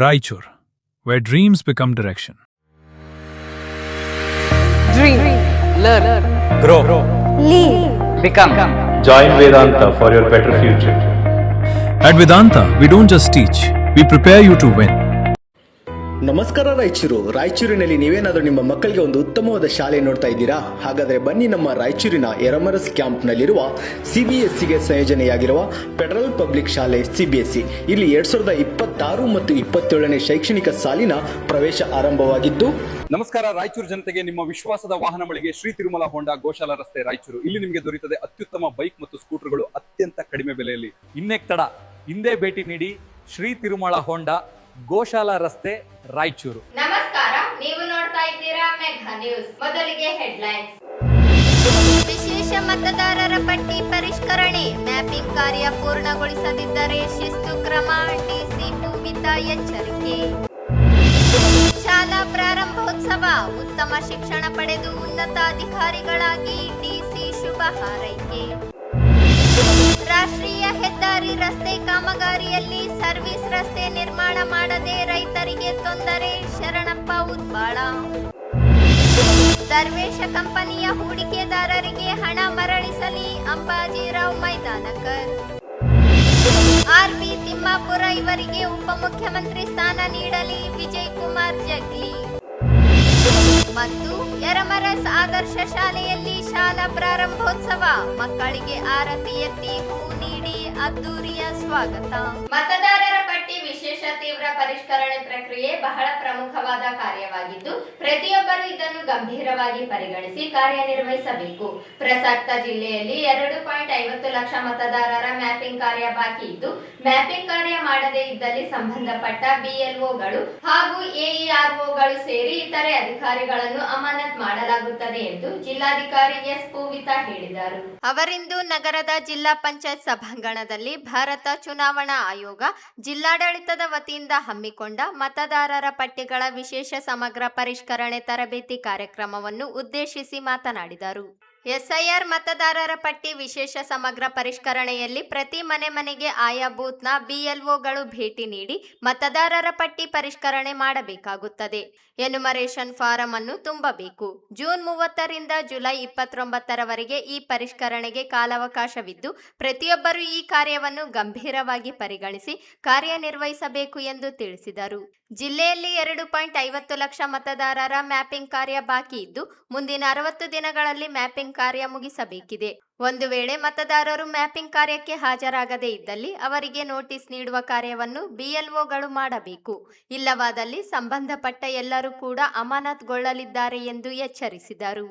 Raichur, where dreams become direction. Dream, learn, grow, lead, become. Join Vedanta for your better future. At Vedanta, we don't just teach, we prepare you to win. ನಮಸ್ಕಾರ ರಾಯಚೂರಿನಲ್ಲಿ ನೀವೇನಾದರೂ ನಿಮ್ಮ ಮಕ್ಕಳಿಗೆ ಒಂದು ಉತ್ತಮವಾದ ಶಾಲೆ ನೋಡ್ತಾ ಇದ್ದೀರಾ? ಹಾಗಾದರೆ ಬನ್ನಿ ನಮ್ಮ ರಾಯಚೂರಿನ ಎರಮರಸ್ ಕ್ಯಾಂಪ್ನಲ್ಲಿರುವ CBSEಗೆ ಸಂಯೋಜನೆಯಾಗಿರುವ ಫೆಡರಲ್ ಪಬ್ಲಿಕ್ ಶಾಲೆ CBSE. ಇಲ್ಲಿ 2026 ಮತ್ತು 27ನೇ ಶೈಕ್ಷಣಿಕ ಸಾಲಿನ ಪ್ರವೇಶ ಆರಂಭವಾಗಿದ್ದು. ನಮಸ್ಕಾರ ರಾಯಚೂರು ಜನತೆಗೆ, ನಿಮ್ಮ ವಿಶ್ವಾಸದ ವಾಹನ ಮಳಿಗೆ ಶ್ರೀ ತಿರುಮಲ ಹೋಂಡಾ ಗೋಶಾಲ ರಸ್ತೆ ರಾಯಚೂರು. ಇಲ್ಲಿ ನಿಮಗೆ ದೊರೆಯುತ್ತದೆ ಅತ್ಯುತ್ತಮ ಬೈಕ್ ಮತ್ತು ಸ್ಕೂಟರ್ಗಳು ಅತ್ಯಂತ ಕಡಿಮೆ ಬೆಲೆಯಲ್ಲಿ. ಇನ್ನೇಕ್ ತಡ, ಹಿಂದೆ ಭೇಟಿ ನೀಡಿ ಶ್ರೀ ತಿರುಮಲ ಹೋಂಡಾ ಗೋಶಾಲ ರಸ್ತೆ ರಾಯಚೂರು. ನಮಸ್ಕಾರ, ನೀವು ನೋಡ್ತಾ ಇದ್ದೀರಾ ಮೆಘಾ ನ್ಯೂಸ್. ಮೊದಲಿಗೆ ಹೆಡ್ಲೈನ್ಸ್. ವಿಶೇಷ ಮತದಾರರ ಪಟ್ಟಿ ಪರಿಷ್ಕರಣೆ, ಮ್ಯಾಪಿಂಗ್ ಕಾರ್ಯ ಪೂರ್ಣಗೊಳಿಸದಿದ್ದರೆ ಶಿಸ್ತು ಕ್ರಮ, ಡಿಸಿ ಪೂವಿತ ಎಚ್ಚರಿಕೆ. ಶಾಲಾ ಪ್ರಾರಂಭೋತ್ಸವ, ಉತ್ತಮ ಶಿಕ್ಷಣ ಪಡೆದು ಉನ್ನತ ಅಧಿಕಾರಿಗಳಾಗಿ ಡಿಸಿ ಶುಭ ಹಾರೈಕೆ. ರಾಷ್ಟ್ರೀಯ ಹೆದ್ದಾರಿ ರಸ್ತೆ ಕಾಮಗಾರಿಯಲ್ಲಿ ಸರ್ವಿಸ್ ರಸ್ತೆ ನಿರ್ಮಾಣ ಮಾಡದೆ ರೈತರಿಗೆ ತೊಂದರೆ, ಶರಣಪ್ಪ ಉದ್ಬಾಳ. ದರ್ವೇಶ ಕಂಪನಿಯ ಹೂಡಿಕೆದಾರರಿಗೆ ಹಣ ಮರಳಿಸಲಿ, ಅಂಬಾಜಿರಾವ್ ಮೈದಾನಕರ್. ಆರ್ಬಿ ತಿಮ್ಮಾಪುರ ಇವರಿಗೆ ಉಪಮುಖ್ಯಮಂತ್ರಿ ಸ್ಥಾನ ನೀಡಲಿ, ವಿಜಯ್ ಕುಮಾರ್ ಜಗ್ಲಿ. ಮತ್ತು ಎರಮರಸ್ ಆದರ್ಶ ಶಾಲೆಯಲ್ಲಿ ಶಾಲಾ ಪ್ರಾರಂಭೋತ್ಸವ, ಮಕ್ಕಳಿಗೆ ಆರತಿ ಎತ್ತಿ ಹೂ ನೀಡಿ ಅದ್ದೂರಿಯ ಸ್ವಾಗತ. ಮತದಾರರ ಪಟ್ಟಿ ವಿಶೇಷ ತೀವ್ರ ಪರಿಷ್ಕರಣೆ ಪ್ರಕ್ರಿಯೆ ಬಹಳ ಪ್ರಮುಖವಾದ ಕಾರ್ಯವಾಗಿದ್ದು, ಪ್ರತಿಯೊಬ್ಬರು ಇದನ್ನು ಗಂಭೀರವಾಗಿ ಪರಿಗಣಿಸಿ ಕಾರ್ಯನಿರ್ವಹಿಸಬೇಕು. ಪ್ರಸಕ್ತ ಜಿಲ್ಲೆಯಲ್ಲಿ 2.50 ಲಕ್ಷ ಮತದಾರರ ಮ್ಯಾಪಿಂಗ್ ಕಾರ್ಯ ಬಾಕಿ ಇದ್ದು, ಮ್ಯಾಪಿಂಗ್ ಕಾರ್ಯ ಮಾಡದೇ ಇದ್ದಲ್ಲಿ ಸಂಬಂಧಪಟ್ಟ BLOಗಳು ಹಾಗೂ AEROಗಳು ಸೇರಿ ಇತರೆ ಅಧಿಕಾರಿಗಳನ್ನು ಅಮಾನತ್ ಮಾಡಲಾಗುತ್ತದೆ ಎಂದು ಜಿಲ್ಲಾಧಿಕಾರಿ ಎಸ್ ಪೂವಿತ ಹೇಳಿದರು. ಅವರಿಂದು ನಗರದ ಜಿಲ್ಲಾ ಪಂಚಾಯತ್ ಸಭಾಂಗಣದಲ್ಲಿ ಭಾರತ ಚುನಾವಣಾ ಆಯೋಗ ಜಿಲ್ಲಾಡಳಿತದ ವತಿಯಿಂದ ಹಮ್ಮಿಕೊಂಡ ಮತದಾರರ ಪಟ್ಟಿಗಳ ವಿಶೇಷ ಸಮಗ್ರ ಪರಿಷ್ಕರಣೆ ತರಬೇತಿ ಕಾರ್ಯಕ್ರಮವನ್ನು ಉದ್ದೇಶಿಸಿ ಮಾತನಾಡಿದರು. SIR ಮತದಾರರ ಪಟ್ಟಿ ವಿಶೇಷ ಸಮಗ್ರ ಪರಿಷ್ಕರಣೆಯಲ್ಲಿ ಪ್ರತಿ ಮನೆಗೆ ಆಯಾ ಬೂತ್ನ BLOಗಳು ಭೇಟಿ ನೀಡಿ ಮತದಾರರ ಪಟ್ಟಿ ಪರಿಷ್ಕರಣೆ ಮಾಡಬೇಕಾಗುತ್ತದೆ. ಎನ್ಯುಮರೇಷನ್ ಫಾರಂ ಅನ್ನು ತುಂಬಬೇಕು. ಜೂನ್ 30ರಿಂದ ಜುಲೈ 29ರವರೆಗೆ ಈ ಪರಿಷ್ಕರಣೆಗೆ ಕಾಲಾವಕಾಶವಿದ್ದು, ಪ್ರತಿಯೊಬ್ಬರು ಈ ಕಾರ್ಯವನ್ನು ಗಂಭೀರವಾಗಿ ಪರಿಗಣಿಸಿ ಕಾರ್ಯನಿರ್ವಹಿಸಬೇಕು ಎಂದು ತಿಳಿಸಿದರು. ಜಿಲ್ಲೆಯಲ್ಲಿ 2.50 ಲಕ್ಷ ಮತದಾರರ ಮ್ಯಾಪಿಂಗ್ ಕಾರ್ಯ ಬಾಕಿ ಇದ್ದು, ಮುಂದಿನ 60 ದಿನಗಳಲ್ಲಿ ಮ್ಯಾಪಿಂಗ್ ಕಾರ್ಯ ಮುಗಿಸಬೇಕಿದೆ. ಒಂದು ವೇಳೆ ಮತದಾರರು ಮ್ಯಾಪಿಂಗ್ ಕಾರ್ಯಕ್ಕೆ ಹಾಜರಾಗದೇ ಇದ್ದಲ್ಲಿ ಅವರಿಗೆ ನೋಟಿಸ್ ನೀಡುವ ಕಾರ್ಯವನ್ನು BLOಗಳು ಮಾಡಬೇಕು. ಇಲ್ಲವಾದಲ್ಲಿ ಸಂಬಂಧಪಟ್ಟ ಎಲ್ಲರೂ ಕೂಡ ಅಮಾನತುಗೊಳ್ಳಲಿದ್ದಾರೆ ಎಂದು ಎಚ್ಚರಿಸಿದರು.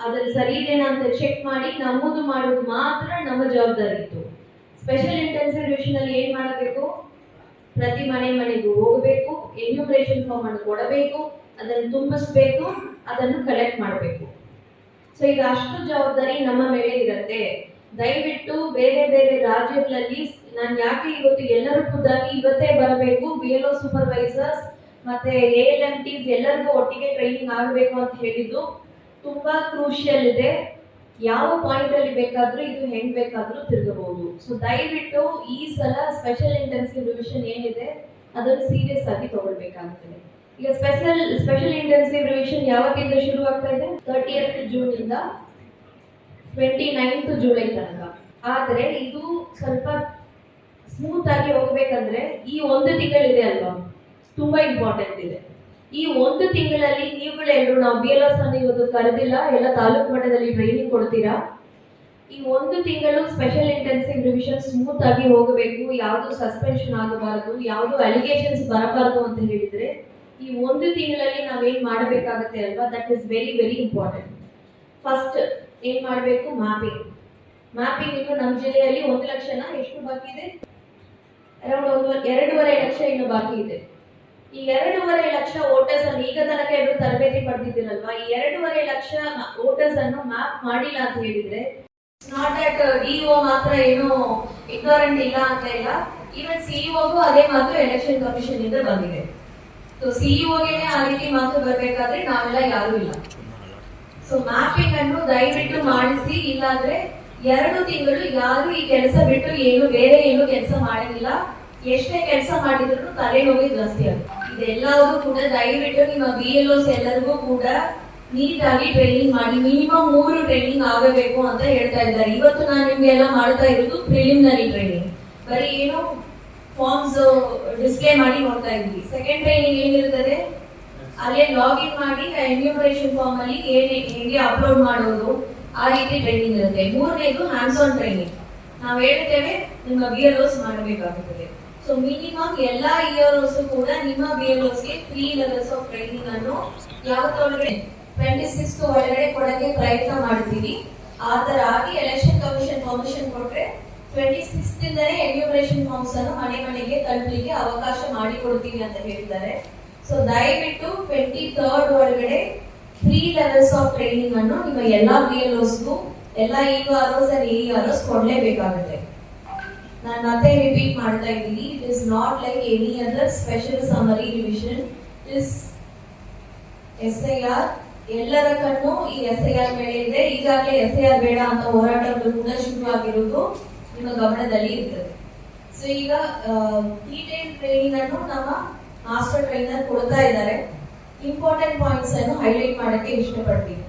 ಅದರ ಸರಿಯಿದೆನಾ ಅಂತ ಚೆಕ್ ಮಾಡಿ ನಮೂದು ಮಾಡೋದು ಮಾತ್ರ ನಮ್ಮ ಜವಾಬ್ದಾರಿ ಇತ್ತು. ಸ್ಪೆಷಲ್ ಇಂಟೆನ್ಸಿವ್ ರಿವಿಷನ್ ಅಲ್ಲಿ ಏನ್ ಮಾಡಬೇಕು? ಪ್ರತಿ ಮನೆಗೂ ಹೋಗಬೇಕು, ಎನ್ಯುಮರೇಷನ್ ಫಾರ್ಮ್ ಅನ್ನು ಕೊಡಬೇಕು, ಅದನ್ನು ತುಂಬಿಸಬೇಕು, ಅದನ್ನು ಕಲೆಕ್ಟ್ ಮಾಡಬೇಕು. ಸೊ ಇದು ಅಷ್ಟು ಜವಾಬ್ದಾರಿ ನಮ್ಮ ಮೇಲೆ ಇರುತ್ತೆ. ದಯವಿಟ್ಟು ಬೇರೆ ಬೇರೆ ರಾಜ್ಯಗಳಲ್ಲಿ ನಾನು ಯಾಕೆ ಇವತ್ತು ಎಲ್ಲರೂ ಖುದ್ದಾಗಿ ಇವತ್ತೇ ಬರಬೇಕು, BLO ಸೂಪರ್ವೈಸರ್ಸ್ ಮತ್ತೆ ALMTs ಎಲ್ಲರಿಗೂ ಒಟ್ಟಿಗೆ ಟ್ರೈನಿಂಗ್ ಆಗಬೇಕು ಅಂತ ಹೇಳಿದ್ದು ತುಂಬಾ ಕ್ರೂಷಿಯಲ್ ಇದೆ. ಯಾವ ಪಾಯಿಂಟ್ ಅಲ್ಲಿ ಬೇಕಾದ್ರೂ ಇದು ಹೆಂಗ್ ಬೇಕಾದ್ರೂ ತಿರುಗಬಹುದು. ಸೊ ದಯವಿಟ್ಟು ಈ ಸಲ ಸ್ಪೆಷಲ್ ಇಂಟೆನ್ಸಿವ್ ರಿವಿಷನ್ ಏನಿದೆ ಅದನ್ನು ಸೀರಿಯಸ್ ಆಗಿ ತಗೊಳ್ಬೇಕಾಗ್ತದೆ. ಈಗ ಸ್ಪೆಷಲ್ ಇಂಟೆನ್ಸಿವ್ ರಿವಿಷನ್ ಯಾವತ್ತಿಂದ ಶುರು ಆಗ್ತಾ ಇದೆ? 30th ಜೂನ್ ಇಂದ 29th ಜುಲೈ ತನಕ. ಆದ್ರೆ ಇದು ಸ್ವಲ್ಪ ಸ್ಮೂತ್ ಆಗಿ ಹೋಗ್ಬೇಕಂದ್ರೆ ಈ ಒಂದು ತಿಂಗಳಿದೆ ಅಲ್ವಾ, ತುಂಬಾ ಇಂಪಾರ್ಟೆಂಟ್ ಇದೆ. ಈ ಒಂದು ತಿಂಗಳಲ್ಲಿ ನೀವುಗಳೆಲ್ಲರೂ, ನಾವು BLOs ಅನ್ನು ಇವತ್ತು ಕರೆದಿಲ್ಲ, ಎಲ್ಲ ತಾಲೂಕು ಮಟ್ಟದಲ್ಲಿ ಟ್ರೈನಿಂಗ್ ಕೊಡ್ತೀರಾ. ಈ ಒಂದು ತಿಂಗಳು ಸ್ಪೆಷಲ್ ಇಂಟೆನ್ಸಿವ್ ರಿವಿಷನ್ ಸ್ಮೂತ್ ಆಗಿ ಹೋಗಬೇಕು, ಯಾವುದು ಸಸ್ಪೆನ್ಷನ್ ಆಗಬಾರದು, ಯಾವುದು ಅಲಿಗೇಷನ್ಸ್ ಬರಬಾರದು ಅಂತ ಹೇಳಿದ್ರೆ ಈ ಒಂದು ತಿಂಗಳಲ್ಲಿ ನಾವೇನ್ ಮಾಡಬೇಕಾಗತ್ತೆ ಅಲ್ವಾ, that is very very important. First ಏನ್ ಮಾಡಬೇಕು? ಮ್ಯಾಪಿಂಗ್ ಇನ್ನು ನಮ್ಮ ಜಿಲ್ಲೆಯಲ್ಲಿ 1 ಲಕ್ಷನ ಎಷ್ಟು ಬಾಕಿ ಇದೆ? ಅರೌಂಡ್ 2.5 ಲಕ್ಷ ಇನ್ನು ಬಾಕಿ ಇದೆ. ಈ 2.5 ಲಕ್ಷ ವೋಟರ್ಸ್ ಅನ್ನು ಈಗ ತನಕ ಎಲ್ಲರೂ ತರಬೇತಿ ಪಡೆದಿದ್ದೀರಲ್ವಾ, ಈ 2.5 ಲಕ್ಷ ವೋಟರ್ಸ್ ಅನ್ನು ಮ್ಯಾಪ್ ಮಾಡಿಲ್ಲ ಅಂತ ಹೇಳಿದ್ರೆ ನಾಟ್ ದಟ್ DO ಮಾತ್ರ ಏನು ಇಗ್ನೋರೆಂಟ್ ಇಲ್ಲ ಅಂತ ಇಲ್ಲ, ಈವನ್ CEOಗೂ ಅದೇ ಮಾತ್ರ ಎಲೆಕ್ಷನ್ ಕಮಿಷನ್ ಇಂದ ಬಂದಿದೆ. ಸೊ CEOಗೆನೆ ಆ ರೀತಿ ಮಾತ್ರ ಬರಬೇಕಾದ್ರೆ ನಾವೆಲ್ಲ ಯಾರು ಇಲ್ಲ. ಸೊ ಮ್ಯಾಪಿಂಗ್ ಅನ್ನು ದಯವಿಟ್ಟು ಮಾಡಿಸಿ, ಇಲ್ಲಾಂದ್ರೆ 2 ತಿಂಗಳು ಯಾರು ಈ ಕೆಲಸ ಬಿಟ್ಟು ಬೇರೆ ಏನು ಕೆಲಸ ಮಾಡಂಗಿಲ್ಲ. ಎಷ್ಟೇ ಕೆಲಸ ಮಾಡಿದ್ರು ತಲೆನೋವು ಜಾಸ್ತಿ ಆಗುತ್ತೆ. ಇದೆಲ್ಲವೂ ಕೂಡ ದಯವಿಟ್ಟು ನಿಮ್ಮ BLOs ಎಲ್ಲರಿಗೂ ಕೂಡ ನೀಟಾಗಿ ಟ್ರೈನಿಂಗ್ ಮಾಡಿ, ಮಿನಿಮಮ್ 3 ಟ್ರೈನಿಂಗ್ ಆಗಬೇಕು ಅಂತ ಹೇಳ್ತಾ ಇದ್ದಾರೆ. ಇವತ್ತು ನಾನು ನಿಮ್ಗೆಲ್ಲ ಮಾಡ್ತಾ ಇರೋದು ಪ್ರಿಲಿಮಿನರಿ ಟ್ರೈನಿಂಗ್, ಬರೀ ಏನು ಫಾರ್ಮ್ಸ್ ಡಿಸ್ಪ್ಲೇ ಮಾಡಿ ನೋಡ್ತಾ ಇದ್ವಿ. ಸೆಕೆಂಡ್ ಟ್ರೈನಿಂಗ್ ಏನಿರ್ತದೆ, ಅಲ್ಲೇ ಲಾಗಿನ್ ಮಾಡಿ ಎನ್ಯೂಮರೇಷನ್ ಫಾರ್ಮ್ ಅಲ್ಲಿ ಹೇಗೆ ಅಪ್ಲೋಡ್ ಮಾಡೋದು, ಆ ರೀತಿ ಟ್ರೈನಿಂಗ್ ಇರುತ್ತೆ. ಮೂರನೇದು ಹ್ಯಾಂಡ್ಸ್ ಆನ್ ಟ್ರೈನಿಂಗ್. ನಾವು ಹೇಳ್ತೇವೆ ನಿಮ್ಮ BLOs ಮಾಡಬೇಕಾಗುತ್ತದೆ. ಸೊ ಮಿನಿಮಮ್ ಎಲ್ಲಾ EROs ಕೂಡ ನಿಮ್ಮ BLOsಗೆ 3 ಲೆವೆಲ್ಸ್ ಆಫ್ ಟ್ರೈನಿಂಗ್ ಅನ್ನು ಯಾವತ್ತೊಳಗಡೆ 26 ಒಳಗಡೆ ಕೊಡಕ್ಕೆ ಪ್ರಯತ್ನ ಮಾಡ್ತೀವಿ. ಆ ತರ ಆಗಿ ಎಲೆಕ್ಷನ್ ಕಮಿಷನ್ ಪರ್ಮಿಷನ್ ಕೊಟ್ರೆ 26 ಇಂದನೇ ಎನ್ಯೂಮರೇಷನ್ ಫಾರ್ಮ್ಸ್ ಅನ್ನು ಮನೆ ಮನೆಗೆ ತಲುಪಲಿಕ್ಕೆ ಅವಕಾಶ ಮಾಡಿಕೊಡ್ತೀವಿ ಅಂತ ಹೇಳಿದ್ದಾರೆ. ಸೊ ದಯವಿಟ್ಟು 23rd ಒಳಗಡೆ 3 ಲೆವೆಲ್ಸ್ ಆಫ್ ಟ್ರೈನಿಂಗ್ ಅನ್ನು ನಿಮ್ಮ ಎಲ್ಲಾ BLOsಗೂ ಎಲ್ಲಾ EROs and AEROs ಕೊಡ್ಲೇಬೇಕಾಗುತ್ತೆ. ನಾನು ಮತ್ತೆ ರಿಪೀಟ್ ಮಾಡ್ತಾ ಇದ್ದೀನಿ, it is not like any other special summary revision. Is SIR. ಎಲ್ಲರ ಕಣ್ಣು ಈ SIR ಮೇಲೆ ಇದೆ. ಈಗಾಗಲೇ SIR ಬೇಡ ಅಂತ ಹೋರಾಟಗಳು ಕೂಡ ಶುರುವಾಗಿರುವುದು ನಿಮ್ಮ ಗಮನದಲ್ಲಿ ಇರ್ತದೆ. ಸೊ ಈಗ ಡೀಟೇಲ್ ಟ್ರೈನಿಂಗ್ ಅನ್ನು ನಮ್ಮ ಮಾಸ್ಟರ್ ಟ್ರೈನರ್ ಕೊಡ್ತಾ ಇದ್ದಾರೆ. ಇಂಪಾರ್ಟೆಂಟ್ ಪಾಯಿಂಟ್ಸ್ ಅನ್ನು ಹೈಲೈಟ್ ಮಾಡಕ್ಕೆ ಇಷ್ಟಪಡ್ತೀನಿ.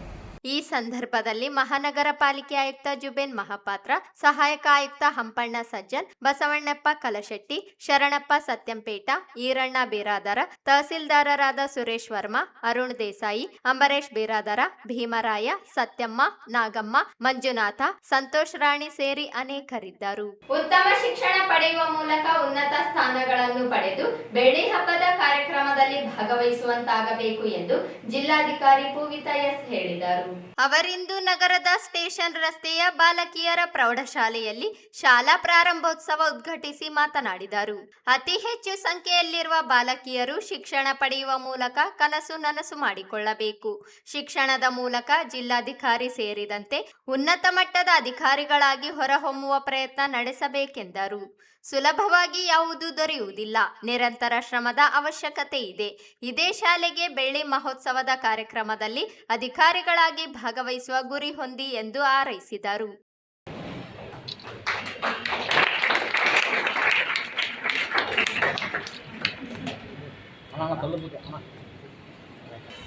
ಈ ಸಂದರ್ಭದಲ್ಲಿ ಮಹಾನಗರ ಪಾಲಿಕೆ ಆಯುಕ್ತ ಜುಬೇನ್ ಮಹಾಪಾತ್ರ, ಸಹಾಯಕ ಆಯುಕ್ತ ಹಂಪಣ್ಣ ಸಜ್ಜನ್, ಬಸವಣ್ಣಪ್ಪ ಕಲಶೆಟ್ಟಿ, ಶರಣಪ್ಪ ಸತ್ಯಂಪೇಟ, ಈರಣ್ಣ ಬಿರಾದರ, ತಹಸೀಲ್ದಾರರಾದ ಸುರೇಶ್ ವರ್ಮಾ, ಅರುಣ್ ದೇಸಾಯಿ, ಅಂಬರೇಶ್ ಬಿರಾದರ, ಭೀಮರಾಯ, ಸತ್ಯಮ್ಮ, ನಾಗಮ್ಮ, ಮಂಜುನಾಥ, ಸಂತೋಷ್ ರಾಣಿ ಸೇರಿ ಅನೇಕರಿದ್ದರು. ಉತ್ತಮ ಶಿಕ್ಷಣ ಪಡೆಯುವ ಮೂಲಕ ಉನ್ನತ ಸ್ಥಾನಗಳನ್ನು ಪಡೆದು ಬೆಳ್ಳಿ ಹಬ್ಬದ ಕಾರ್ಯಕ್ರಮದಲ್ಲಿ ಭಾಗವಹಿಸುವಂತಾಗಬೇಕು ಎಂದು ಜಿಲ್ಲಾಧಿಕಾರಿ ಪೂವಿತಾ ಎಸ್ ಹೇಳಿದರು. ಅವರಿಂದು ನಗರದ ಸ್ಟೇಷನ್ ರಸ್ತೆಯ ಬಾಲಕಿಯರ ಪ್ರೌಢಶಾಲೆಯಲ್ಲಿ ಶಾಲಾ ಪ್ರಾರಂಭೋತ್ಸವ ಉದ್ಘಾಟಿಸಿ ಮಾತನಾಡಿದರು. ಅತಿ ಹೆಚ್ಚು ಸಂಖ್ಯೆಯಲ್ಲಿರುವ ಬಾಲಕಿಯರು ಶಿಕ್ಷಣ ಪಡೆಯುವ ಮೂಲಕ ಕನಸು ನನಸು ಮಾಡಿಕೊಳ್ಳಬೇಕು. ಶಿಕ್ಷಣದ ಮೂಲಕ ಜಿಲ್ಲಾಧಿಕಾರಿ ಸೇರಿದಂತೆ ಉನ್ನತ ಮಟ್ಟದ ಅಧಿಕಾರಿಗಳಾಗಿ ಹೊರಹೊಮ್ಮುವ ಪ್ರಯತ್ನ ನಡೆಸಬೇಕೆಂದರು. ಸುಲಭವಾಗಿ ಯಾವುದು ದೊರೆಯುವುದಿಲ್ಲ, ನಿರಂತರ ಶ್ರಮದ ಅವಶ್ಯಕತೆ ಇದೆ. ಇದೇ ಶಾಲೆಗೆ ಬೆಳ್ಳಿ ಮಹೋತ್ಸವದ ಕಾರ್ಯಕ್ರಮದಲ್ಲಿ ಅಧಿಕಾರಿಗಳಾಗಿ ಭಾಗವಹಿಸುವ ಗುರಿ ಹೊಂದಿ ಎಂದು ಹಾರೈಸಿದರು.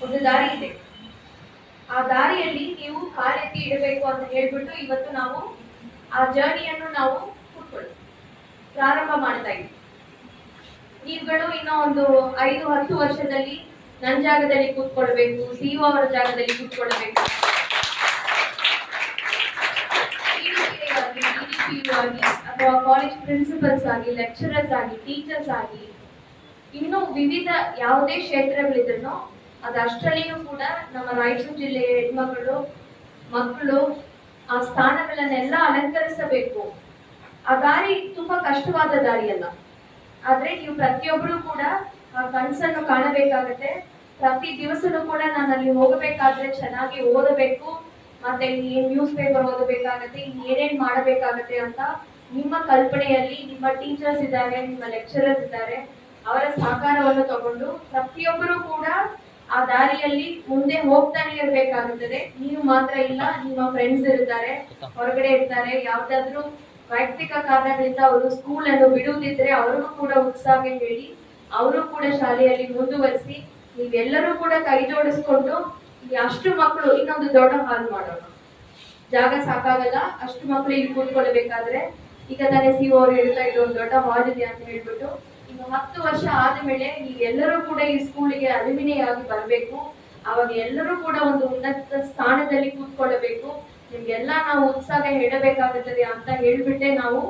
ಒಂದು ದಾರಿ ಇದೆ, ಆ ದಾರಿಯಲ್ಲಿ ನೀವು ಕಾಲೆತ್ತಿ ಇಡಬೇಕು ಅಂತ ಹೇಳ್ಬಿಟ್ಟು ಇವತ್ತು ನಾವು ಆ ಜರ್ನಿಯನ್ನು ನಾವು ಪ್ರಾರಂಭ ಮಾಡ್ತಾ ಇದ್ದೀವಿ. ನೀವುಗಳು ಇನ್ನೂ ಒಂದು 5-10 ವರ್ಷದಲ್ಲಿ ನನ್ನ ಜಾಗದಲ್ಲಿ ಕೂತ್ಕೊಳ್ಬೇಕು, CEO ಅವರ ಜಾಗದಲ್ಲಿ ಕೂತ್ಕೊಳ್ಬೇಕು, ಅಥವಾ ಕಾಲೇಜ್ ಪ್ರಿನ್ಸಿಪಲ್ಸ್ ಆಗಿ, ಲೆಕ್ಚರರ್ಸ್ ಆಗಿ, ಟೀಚರ್ಸ್ ಆಗಿ, ಇನ್ನು ವಿವಿಧ ಯಾವುದೇ ಕ್ಷೇತ್ರಗಳಿದ್ರು ಅದಷ್ಟರಲ್ಲಿಯೂ ಕೂಡ ನಮ್ಮ ರಾಯಚೂರು ಜಿಲ್ಲೆಯ ಹೆಣ್ಮಕ್ಳು ಮಕ್ಕಳು ಆ ಸ್ಥಾನಗಳನ್ನೆಲ್ಲ ಅಲಂಕರಿಸಬೇಕು. ಆ ದಾರಿ ತುಂಬಾ ಕಷ್ಟವಾದ ದಾರಿ ಅಲ್ಲ, ಆದ್ರೆ ನೀವು ಪ್ರತಿಯೊಬ್ಬರು ಕೂಡ ಆ ಕನಸನ್ನು ಕಾಣಬೇಕಾಗತ್ತೆ. ಪ್ರತಿ ದಿವಸನೂ ಕೂಡ ನಾನು ಅಲ್ಲಿ ಹೋಗಬೇಕಾದ್ರೆ ಚೆನ್ನಾಗಿ ಓದಬೇಕು, ಮತ್ತೆ ಏನ್ ನ್ಯೂಸ್ ಪೇಪರ್ ಓದಬೇಕಾಗತ್ತೆ, ಏನೇನ್ ಮಾಡಬೇಕಾಗತ್ತೆ ಅಂತ ನಿಮ್ಮ ಕಲ್ಪನೆಯಲ್ಲಿ ನಿಮ್ಮ ಟೀಚರ್ಸ್ ಇದ್ದಾರೆ, ನಿಮ್ಮ ಲೆಕ್ಚರರ್ಸ್ ಇದ್ದಾರೆ, ಅವರ ಸಹಕಾರವನ್ನು ತಗೊಂಡು ಪ್ರತಿಯೊಬ್ಬರು ಕೂಡ ಆ ದಾರಿಯಲ್ಲಿ ಮುಂದೆ ಹೋಗ್ತಾನೆ ಇರ್ಬೇಕಾಗುತ್ತದೆ. ನೀವು ಮಾತ್ರ ಇಲ್ಲ, ನಿಮ್ಮ ಫ್ರೆಂಡ್ಸ್ ಇರ್ತಾರೆ, ಹೊರಗಡೆ ಇರ್ತಾರೆ, ಯಾವ್ದಾದ್ರು ವೈಯಕ್ತಿಕ ಕಾರಣಗಳಿಂದ ಅವರು ಸ್ಕೂಲ್ ಅನ್ನು ಬಿಡುವುದಿದ್ರೆ ಅವ್ರಿಗೂ ಕೂಡ ಉತ್ಸಾಹ ಹೇಳಿ ಅವರು ಕೂಡ ಶಾಲೆಯಲ್ಲಿ ಮುಂದುವರಿಸಿ, ನೀವೆಲ್ಲರೂ ಕೂಡ ಕೈ ಜೋಡಿಸ್ಕೊಂಡು ಅಷ್ಟು ಮಕ್ಕಳು ಇನ್ನೊಂದು ದೊಡ್ಡ ಹಾಲ್ ಮಾಡೋಣ. ಜಾಗ ಸಾಕಾಗಲ್ಲ, ಅಷ್ಟು ಮಕ್ಕಳು ಇಲ್ಲಿ ಕೂತ್ಕೊಳ್ಬೇಕಾದ್ರೆ ಈಗ ತಾನೇ CEO ಅವ್ರು ಹೇಳ್ತಾ ಇದ್ರು ಒಂದು ದೊಡ್ಡ ಹಾಲ್ ಇದೆ ಅಂತ ಹೇಳ್ಬಿಟ್ಟು, ಇನ್ನು 10 ವರ್ಷ ಆದ್ಮೇಲೆ ನೀವೆಲ್ಲರೂ ಕೂಡ ಈ ಸ್ಕೂಲಿಗೆ ಅಲ್ಯುಮಿನಿ ಆಗಿ ಬರಬೇಕು. ಅವಾಗ ಎಲ್ಲರೂ ಕೂಡ ಒಂದು ಉನ್ನತ ಸ್ಥಾನದಲ್ಲಿ ಕೂತ್ಕೊಳ್ಳಬೇಕು. ನಿಮ್ಗೆಲ್ಲ ನಾವು ಉತ್ಸಾಹ ಹೇಳಬೇಕಾಗುತ್ತದೆ ಅಂತ ಹೇಳ್ಬಿಟ್ಟೆ ನಾವು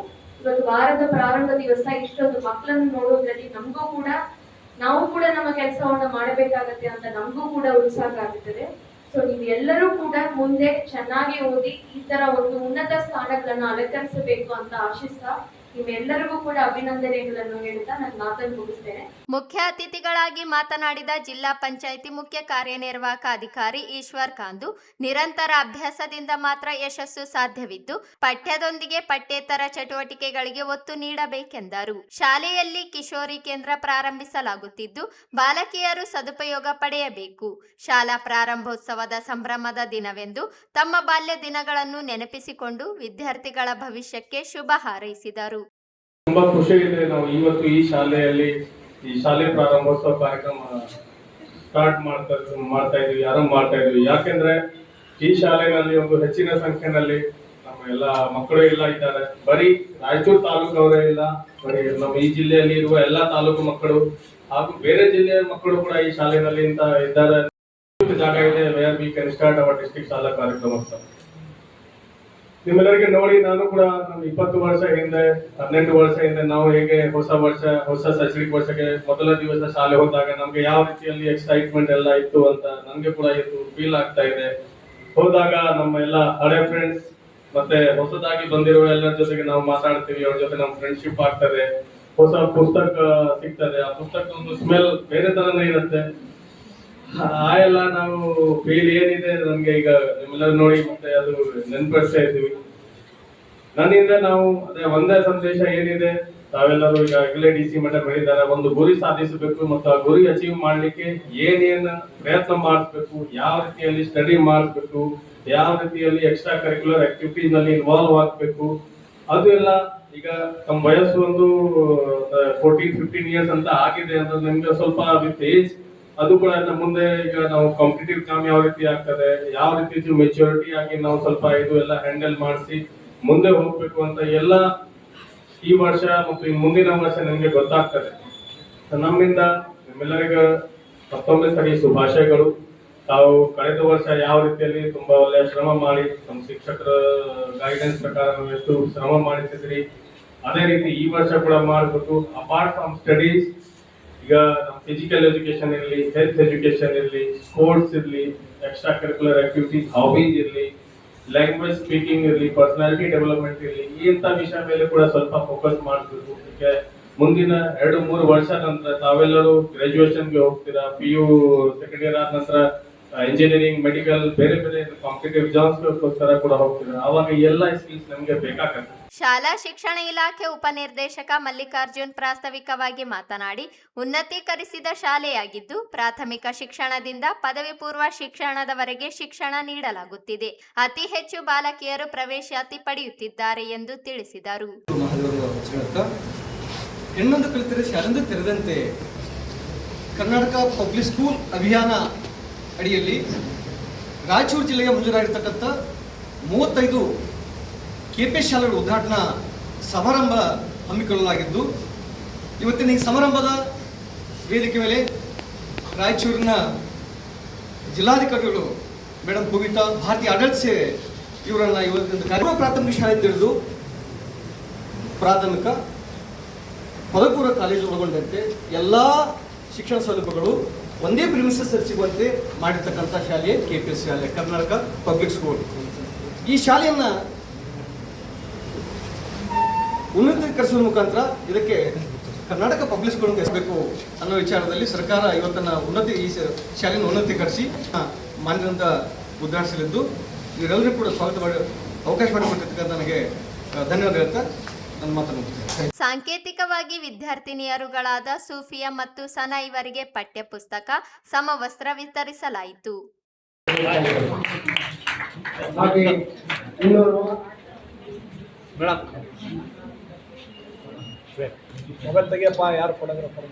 ಇವತ್ತು ವಾರದ ಪ್ರಾರಂಭ ದಿವಸ ಇಷ್ಟೊಂದು ಮಕ್ಕಳನ್ನು ನೋಡೋದ್ರಲ್ಲಿ ನಾವು ಕೂಡ ನಮ್ಮ ಕೆಲಸವನ್ನ ಮಾಡಬೇಕಾಗತ್ತೆ ಅಂತ ನಮಗೂ ಕೂಡ ಉತ್ಸಾಹ ಆಗುತ್ತದೆ. ಸೊ ನೀವೆಲ್ಲರೂ ಕೂಡ ಮುಂದೆ ಚೆನ್ನಾಗಿ ಓದಿ ಈ ತರ ಒಂದು ಉನ್ನತ ಸ್ಥಾನಗಳನ್ನು ಅಲಂಕರಿಸಬೇಕು ಅಂತ ಆಶಿಸ್ತಾ ನಿಮ್ಮೆಲ್ಲರಿಗೂ ಕೂಡ ಅಭಿನಂದನೆಗಳನ್ನು ಹೇಳ್ತಾ ನಾನು ಮಾತನ್ನು ಮುಗಿಸ್ತೇನೆ. ಮುಖ್ಯ ಅತಿಥಿಗಳಾಗಿ ಮಾತನಾಡಿದ ಜಿಲ್ಲಾ ಪಂಚಾಯಿತಿ ಮುಖ್ಯ ಕಾರ್ಯನಿರ್ವಾಹಕ ಅಧಿಕಾರಿ ಈಶ್ವರ್ ಕಾಂದು, ನಿರಂತರ ಅಭ್ಯಾಸದಿಂದ ಮಾತ್ರ ಯಶಸ್ಸು ಸಾಧ್ಯವಿದ್ದು ಪಠ್ಯದೊಂದಿಗೆ ಪಠ್ಯೇತರ ಚಟುವಟಿಕೆಗಳಿಗೆ ಒತ್ತು ನೀಡಬೇಕೆಂದರು. ಶಾಲೆಯಲ್ಲಿ ಕಿಶೋರಿ ಕೇಂದ್ರ ಪ್ರಾರಂಭಿಸಲಾಗುತ್ತಿದ್ದು ಬಾಲಕಿಯರು ಸದುಪಯೋಗ ಪಡೆಯಬೇಕು. ಶಾಲಾ ಪ್ರಾರಂಭೋತ್ಸವದ ಸಂಭ್ರಮದ ದಿನವೆಂದು ತಮ್ಮ ಬಾಲ್ಯ ದಿನಗಳನ್ನು ನೆನಪಿಸಿಕೊಂಡು ವಿದ್ಯಾರ್ಥಿಗಳ ಭವಿಷ್ಯಕ್ಕೆ ಶುಭ ಹಾರೈಸಿದರು. ತುಂಬಾ ಖುಷಿ ಇದೆ. ನಾವು ಇವತ್ತು ಈ ಶಾಲೆಯಲ್ಲಿ ಈ ಶಾಲೆ ಪ್ರಾರಂಭೋತ್ಸವ ಕಾರ್ಯಕ್ರಮ ಮಾಡ್ತಾ ಇದ್ವಿ, ಆರಂಭ ಮಾಡ್ತಾ ಇದ್ವಿ. ಯಾಕೆಂದ್ರೆ ಈ ಶಾಲೆನಲ್ಲಿ ಒಂದು ಹೆಚ್ಚಿನ ಸಂಖ್ಯೆಯಲ್ಲಿ ನಮ್ಮ ಎಲ್ಲ ಮಕ್ಕಳು ಎಲ್ಲ ಇದ್ದಾರೆ. ಬರೀ ರಾಯಚೂರು ತಾಲೂಕವರೇ ಇಲ್ಲ, ಬರೀ ನಮ್ಮ ಈ ಜಿಲ್ಲೆಯಲ್ಲಿ ಇರುವ ಎಲ್ಲಾ ತಾಲೂಕು ಮಕ್ಕಳು ಹಾಗೂ ಬೇರೆ ಜಿಲ್ಲೆಯ ಮಕ್ಕಳು ಕೂಡ ಈ ಶಾಲೆಯಲ್ಲಿ ಇದ್ದಾರೆ. ಜಾಗ ಇದೆ where we can start hour district ಶಾಲಾ ಕಾರ್ಯಕ್ರಮೋತ್ಸವ. ನಿಮ್ಮೆಲ್ಲರಿಗೆ ನೋಡಿ, ನಾನು ಕೂಡ ನಮ್ಮ 20 ವರ್ಷ ಹಿಂದೆ 18 ವರ್ಷ ಹಿಂದೆ ನಾವು ಹೇಗೆ ಹೊಸ ಶೈಕ್ಷಣಿಕ ವರ್ಷಕ್ಕೆ ಮೊದಲ ದಿವಸ ಶಾಲೆ ಹೋದಾಗ ನಮ್ಗೆ ಯಾವ ರೀತಿಯಲ್ಲಿ ಎಕ್ಸೈಟ್ಮೆಂಟ್ ಎಲ್ಲ ಇತ್ತು ಅಂತ ನನ್ಗೆ ಕೂಡ ಇವತ್ತು ಫೀಲ್ ಆಗ್ತಾ ಇದೆ. ಹೋದಾಗ ನಮ್ಮ ಎಲ್ಲ ಹಳೆ ಫ್ರೆಂಡ್ಸ್ ಮತ್ತೆ ಹೊಸದಾಗಿ ಬಂದಿರುವ ಎಲ್ಲರ ಜೊತೆಗೆ ನಾವು ಮಾತಾಡ್ತೀವಿ, ಅವ್ರ ಜೊತೆ ನಮ್ಮ ಫ್ರೆಂಡ್ಶಿಪ್ ಆಗ್ತದೆ, ಹೊಸ ಪುಸ್ತಕ ಸಿಗ್ತದೆ. ಆ ಪುಸ್ತಕ ಒಂದು ಸ್ಮೆಲ್ ಬೇರೆ ತರನೇ ಇರುತ್ತೆ. ಆ ಎಲ್ಲ ನಾವು ಫೀಲ್ ಏನಿದೆ ನಮ್ಗೆ ಈಗ ನಿಮ್ಮೆಲ್ಲರೂ ನೋಡಿ ಮತ್ತೆ ಅದು ನೆನ್ಪಿಸ್ತಾ ಇದ್ದೀವಿ. ನನ್ನಿಂದ ನಾವು ಅದೇ ಒಂದೇ ಸಂದೇಶ ಏನಿದೆ, ತಾವೆಲ್ಲರೂ ಈಗಾಗಲೇ DC ಮಟ್ಟ ಬೆಳೆದಿದ್ದಾರೆ. ಒಂದು ಗುರಿ ಸಾಧಿಸಬೇಕು ಮತ್ತು ಆ ಗುರಿ ಅಚೀವ್ ಮಾಡ್ಲಿಕ್ಕೆ ಏನೇನು ಪ್ರಯತ್ನ ಮಾಡಿಸ್ಬೇಕು, ಯಾವ ರೀತಿಯಲ್ಲಿ ಸ್ಟಡಿ ಮಾಡಿಸ್ಬೇಕು, ಯಾವ ರೀತಿಯಲ್ಲಿ ಎಕ್ಸ್ಟ್ರಾ ಕರಿಕ್ಯುಲರ್ ಆಕ್ಟಿವಿಟೀಸ್ ನಲ್ಲಿ ಇನ್ವಾಲ್ವ್ ಆಗ್ಬೇಕು, ಅದು ಎಲ್ಲ ಈಗ ನಮ್ಮ ವಯಸ್ಸು ಒಂದು 14-15 ಇಯರ್ಸ್ ಅಂತ ಆಗಿದೆ ಅಂತ ನಿಮ್ಗೆ ಸ್ವಲ್ಪ ವಿತ್ ಏಜ್ ಅದು ಕೂಡ ಮುಂದೆ ಈಗ ನಾವು ಕಾಂಪಿಟೇಟಿವ್ ಎಕ್ಸಾಮ್ ಯಾವ ರೀತಿ ಆಗ್ತದೆ, ಯಾವ ರೀತಿ ಮೆಚುರಿಟಿ ಆಗಿ ನಾವು ಸ್ವಲ್ಪ ಇದು ಎಲ್ಲ ಹ್ಯಾಂಡಲ್ ಮಾಡಿಸಿ ಮುಂದೆ ಹೋಗ್ಬೇಕು ಅಂತ ಎಲ್ಲ ಈ ವರ್ಷ ಮತ್ತು ಮುಂದಿನ ವರ್ಷ ನಿಮ್ಗೆ ಗೊತ್ತಾಗ್ತದೆ. ನಮ್ಮಿಂದ ನಿಮ್ಮೆಲ್ಲರಿಗೂ ಮತ್ತೊಮ್ಮೆ ಸರಿ ಶುಭಾಶಯಗಳು. ತಾವು ಕಳೆದ ವರ್ಷ ಯಾವ ರೀತಿಯಲ್ಲಿ ತುಂಬಾ ಒಳ್ಳೆಯ ಶ್ರಮ ಮಾಡಿ ನಮ್ಮ ಶಿಕ್ಷಕರ ಗೈಡೆನ್ಸ್ ಪ್ರಕಾರ ಎಷ್ಟು ಶ್ರಮ ಮಾಡಿಸಿದ್ರಿ, ಅದೇ ರೀತಿ ಈ ವರ್ಷ ಕೂಡ ಮಾಡಬೇಕು. ಅಪಾರ್ಟ್ ಫ್ರಮ್ ಸ್ಟಡೀಸ್, ಈಗ ನಮ್ಮ ಫಿಸಿಕಲ್ ಎಜುಕೇಶನ್ ಇರಲಿ, ಹೆಲ್ತ್ ಎಜುಕೇಶನ್ ಇರಲಿ, ಸ್ಪೋರ್ಟ್ಸ್ ಇರಲಿ, ಎಕ್ಸ್ಟ್ರಾ ಕರಿಕ್ಯುಲರ್ ಆಕ್ಟಿವಿಟೀಸ್, ಹಾಬೀಸ್ ಇರಲಿ, ಲ್ಯಾಂಗ್ವೇಜ್ ಸ್ಪೀಕಿಂಗ್ ಇರಲಿ, ಪರ್ಸನಾಲಿಟಿ ಡೆವಲಪ್ಮೆಂಟ್ ಇರಲಿ, ಇಂಥ ವಿಷಯ ಮೇಲೆ ಕೂಡ ಸ್ವಲ್ಪ ಫೋಕಸ್ ಮಾಡಬೇಕು. ಈಗ ಮುಂದಿನ 2-3 ವರ್ಷ ನಂತರ ತಾವೆಲ್ಲರೂ ಗ್ರಾಜುಯೇಷನ್ಗೆ ಹೋಗ್ತೀರಾ, PU ಸೆಕೆಂಡ್ ಇಯರ್ ಆದ ನಂತರ ಇಂಜಿನಿಯರಿಂಗ್, ಮೆಡಿಕಲ್, ಬೇರೆ ಬೇರೆ ಕಾಂಪಿಟೇಟಿವ್ ಎಕ್ಸಾಮ್ಸ್ಗೋಸ್ಕರ ಕೂಡ ಹೋಗ್ತೀರಾ. ಆವಾಗ ಎಲ್ಲ ಸ್ಕಿಲ್ಸ್ ನಮಗೆ ಬೇಕಾಗುತ್ತೆ. ಶಾಲಾ ಶಿಕ್ಷಣ ಇಲಾಖೆ ಉಪನಿರ್ದೇಶಕ ಮಲ್ಲಿಕಾರ್ಜುನ್ ಪ್ರಾಸ್ತಾವಿಕವಾಗಿ ಮಾತನಾಡಿ, ಉನ್ನತೀಕರಿಸಿದ ಶಾಲೆಯಾಗಿದ್ದು ಪ್ರಾಥಮಿಕ ಶಿಕ್ಷಣದಿಂದ ಪದವಿ ಪೂರ್ವ ಶಿಕ್ಷಣದವರೆಗೆ ಶಿಕ್ಷಣ ನೀಡಲಾಗುತ್ತಿದೆ. ಅತಿ ಹೆಚ್ಚು ಬಾಲಕಿಯರು ಪ್ರವೇಶಾತಿ ಪಡೆಯುತ್ತಿದ್ದಾರೆ ಎಂದು ತಿಳಿಸಿದರು. ಹೆಣ್ಣೊಂದು ಕಲಿತರೆ ಶಾಲೆಂದು ತೆರೆದಂತೆ ಕರ್ನಾಟಕ ಪಬ್ಲಿಕ್ ಸ್ಕೂಲ್ ಅಭಿಯಾನ ಅಡಿಯಲ್ಲಿ ರಾಯಚೂರು ಜಿಲ್ಲೆಗೆ ಮಂಜೂರಾಗಿರ್ತಕ್ಕಂಥ 35 KPS ಶಾಲೆಗಳ ಉದ್ಘಾಟನಾ ಸಮಾರಂಭ ಹಮ್ಮಿಕೊಳ್ಳಲಾಗಿದ್ದು, ಇವತ್ತಿನ ಈ ಸಮಾರಂಭದ ವೇದಿಕೆ ಮೇಲೆ ರಾಯಚೂರಿನ ಜಿಲ್ಲಾಧಿಕಾರಿಗಳು ಮೇಡಮ್ ಪೂವಿತಾ, ಭಾರತೀಯ ಆಡಳಿತ ಸೇವೆ ಇವರನ್ನ ಇವತ್ತಿನ ಕಾರ್ಯಕ್ರಮ ಪ್ರಾಥಮಿಕ ಶಾಲೆ ತಿಳಿದು ಪ್ರಾಥಮಿಕ ಪದಪೂರ್ವ ಕಾಲೇಜು ಒಳಗೊಂಡಂತೆ ಎಲ್ಲ ಶಿಕ್ಷಣ ಸೌಲಭ್ಯಗಳು ಒಂದೇ ಪ್ರಿಮಿಸಸ್ ಸಿಗುವಂತೆ ಮಾಡಿರ್ತಕ್ಕಂಥ ಶಾಲೆ KPS ಶಾಲೆ, ಕರ್ನಾಟಕ ಪಬ್ಲಿಕ್ ಸ್ಕೂಲ್. ಈ ಶಾಲೆಯನ್ನ ಉನ್ನತೀಕರಿಸುವ ಮುಖಾಂತರ ಇದಕ್ಕೆ ಕರ್ನಾಟಕ ಪಬ್ಲಿಕ್ ಸ್ಕೂಲ್ ಬೇಕು ಅನ್ನೋ ವಿಚಾರದಲ್ಲಿ ಸರ್ಕಾರ ಇವತ್ತನ್ನ ಈ ಶಾಲೆಯನ್ನು ಉನ್ನತೀಕರಿಸಿ ಮಾನ್ಯದಂತ ಉದ್ಘಾಟಿಸಲಿದ್ದು, ಇವರೆಲ್ಲರೂ ಕೂಡ ಸ್ವಾಗತ ಮಾಡಿ ಅವಕಾಶ ಮಾಡಿಕೊಟ್ಟಿರ್ತಕ್ಕಂಥ ನನಗೆ ಧನ್ಯವಾದ ಹೇಳ್ತಾ ನನ್ನ ಮಾತನ್ನು. ಸಾಂಕೇತಿಕವಾಗಿ ವಿದ್ಯಾರ್ಥಿನಿಯರುಗಳಾದ ಸೂಫಿಯಾ ಮತ್ತು ಸನಾ ಇವರಿಗೆ ಪಠ್ಯ ಪುಸ್ತಕ, ಸಮವಸ್ತ್ರ ವಿತರಿಸಲಾಯಿತು. ಮೊಬೈಲ್ ತೆಗಿಯಪ್ಪ, ಯಾರು ಫೋಟೋಗ್ರಾಫರ್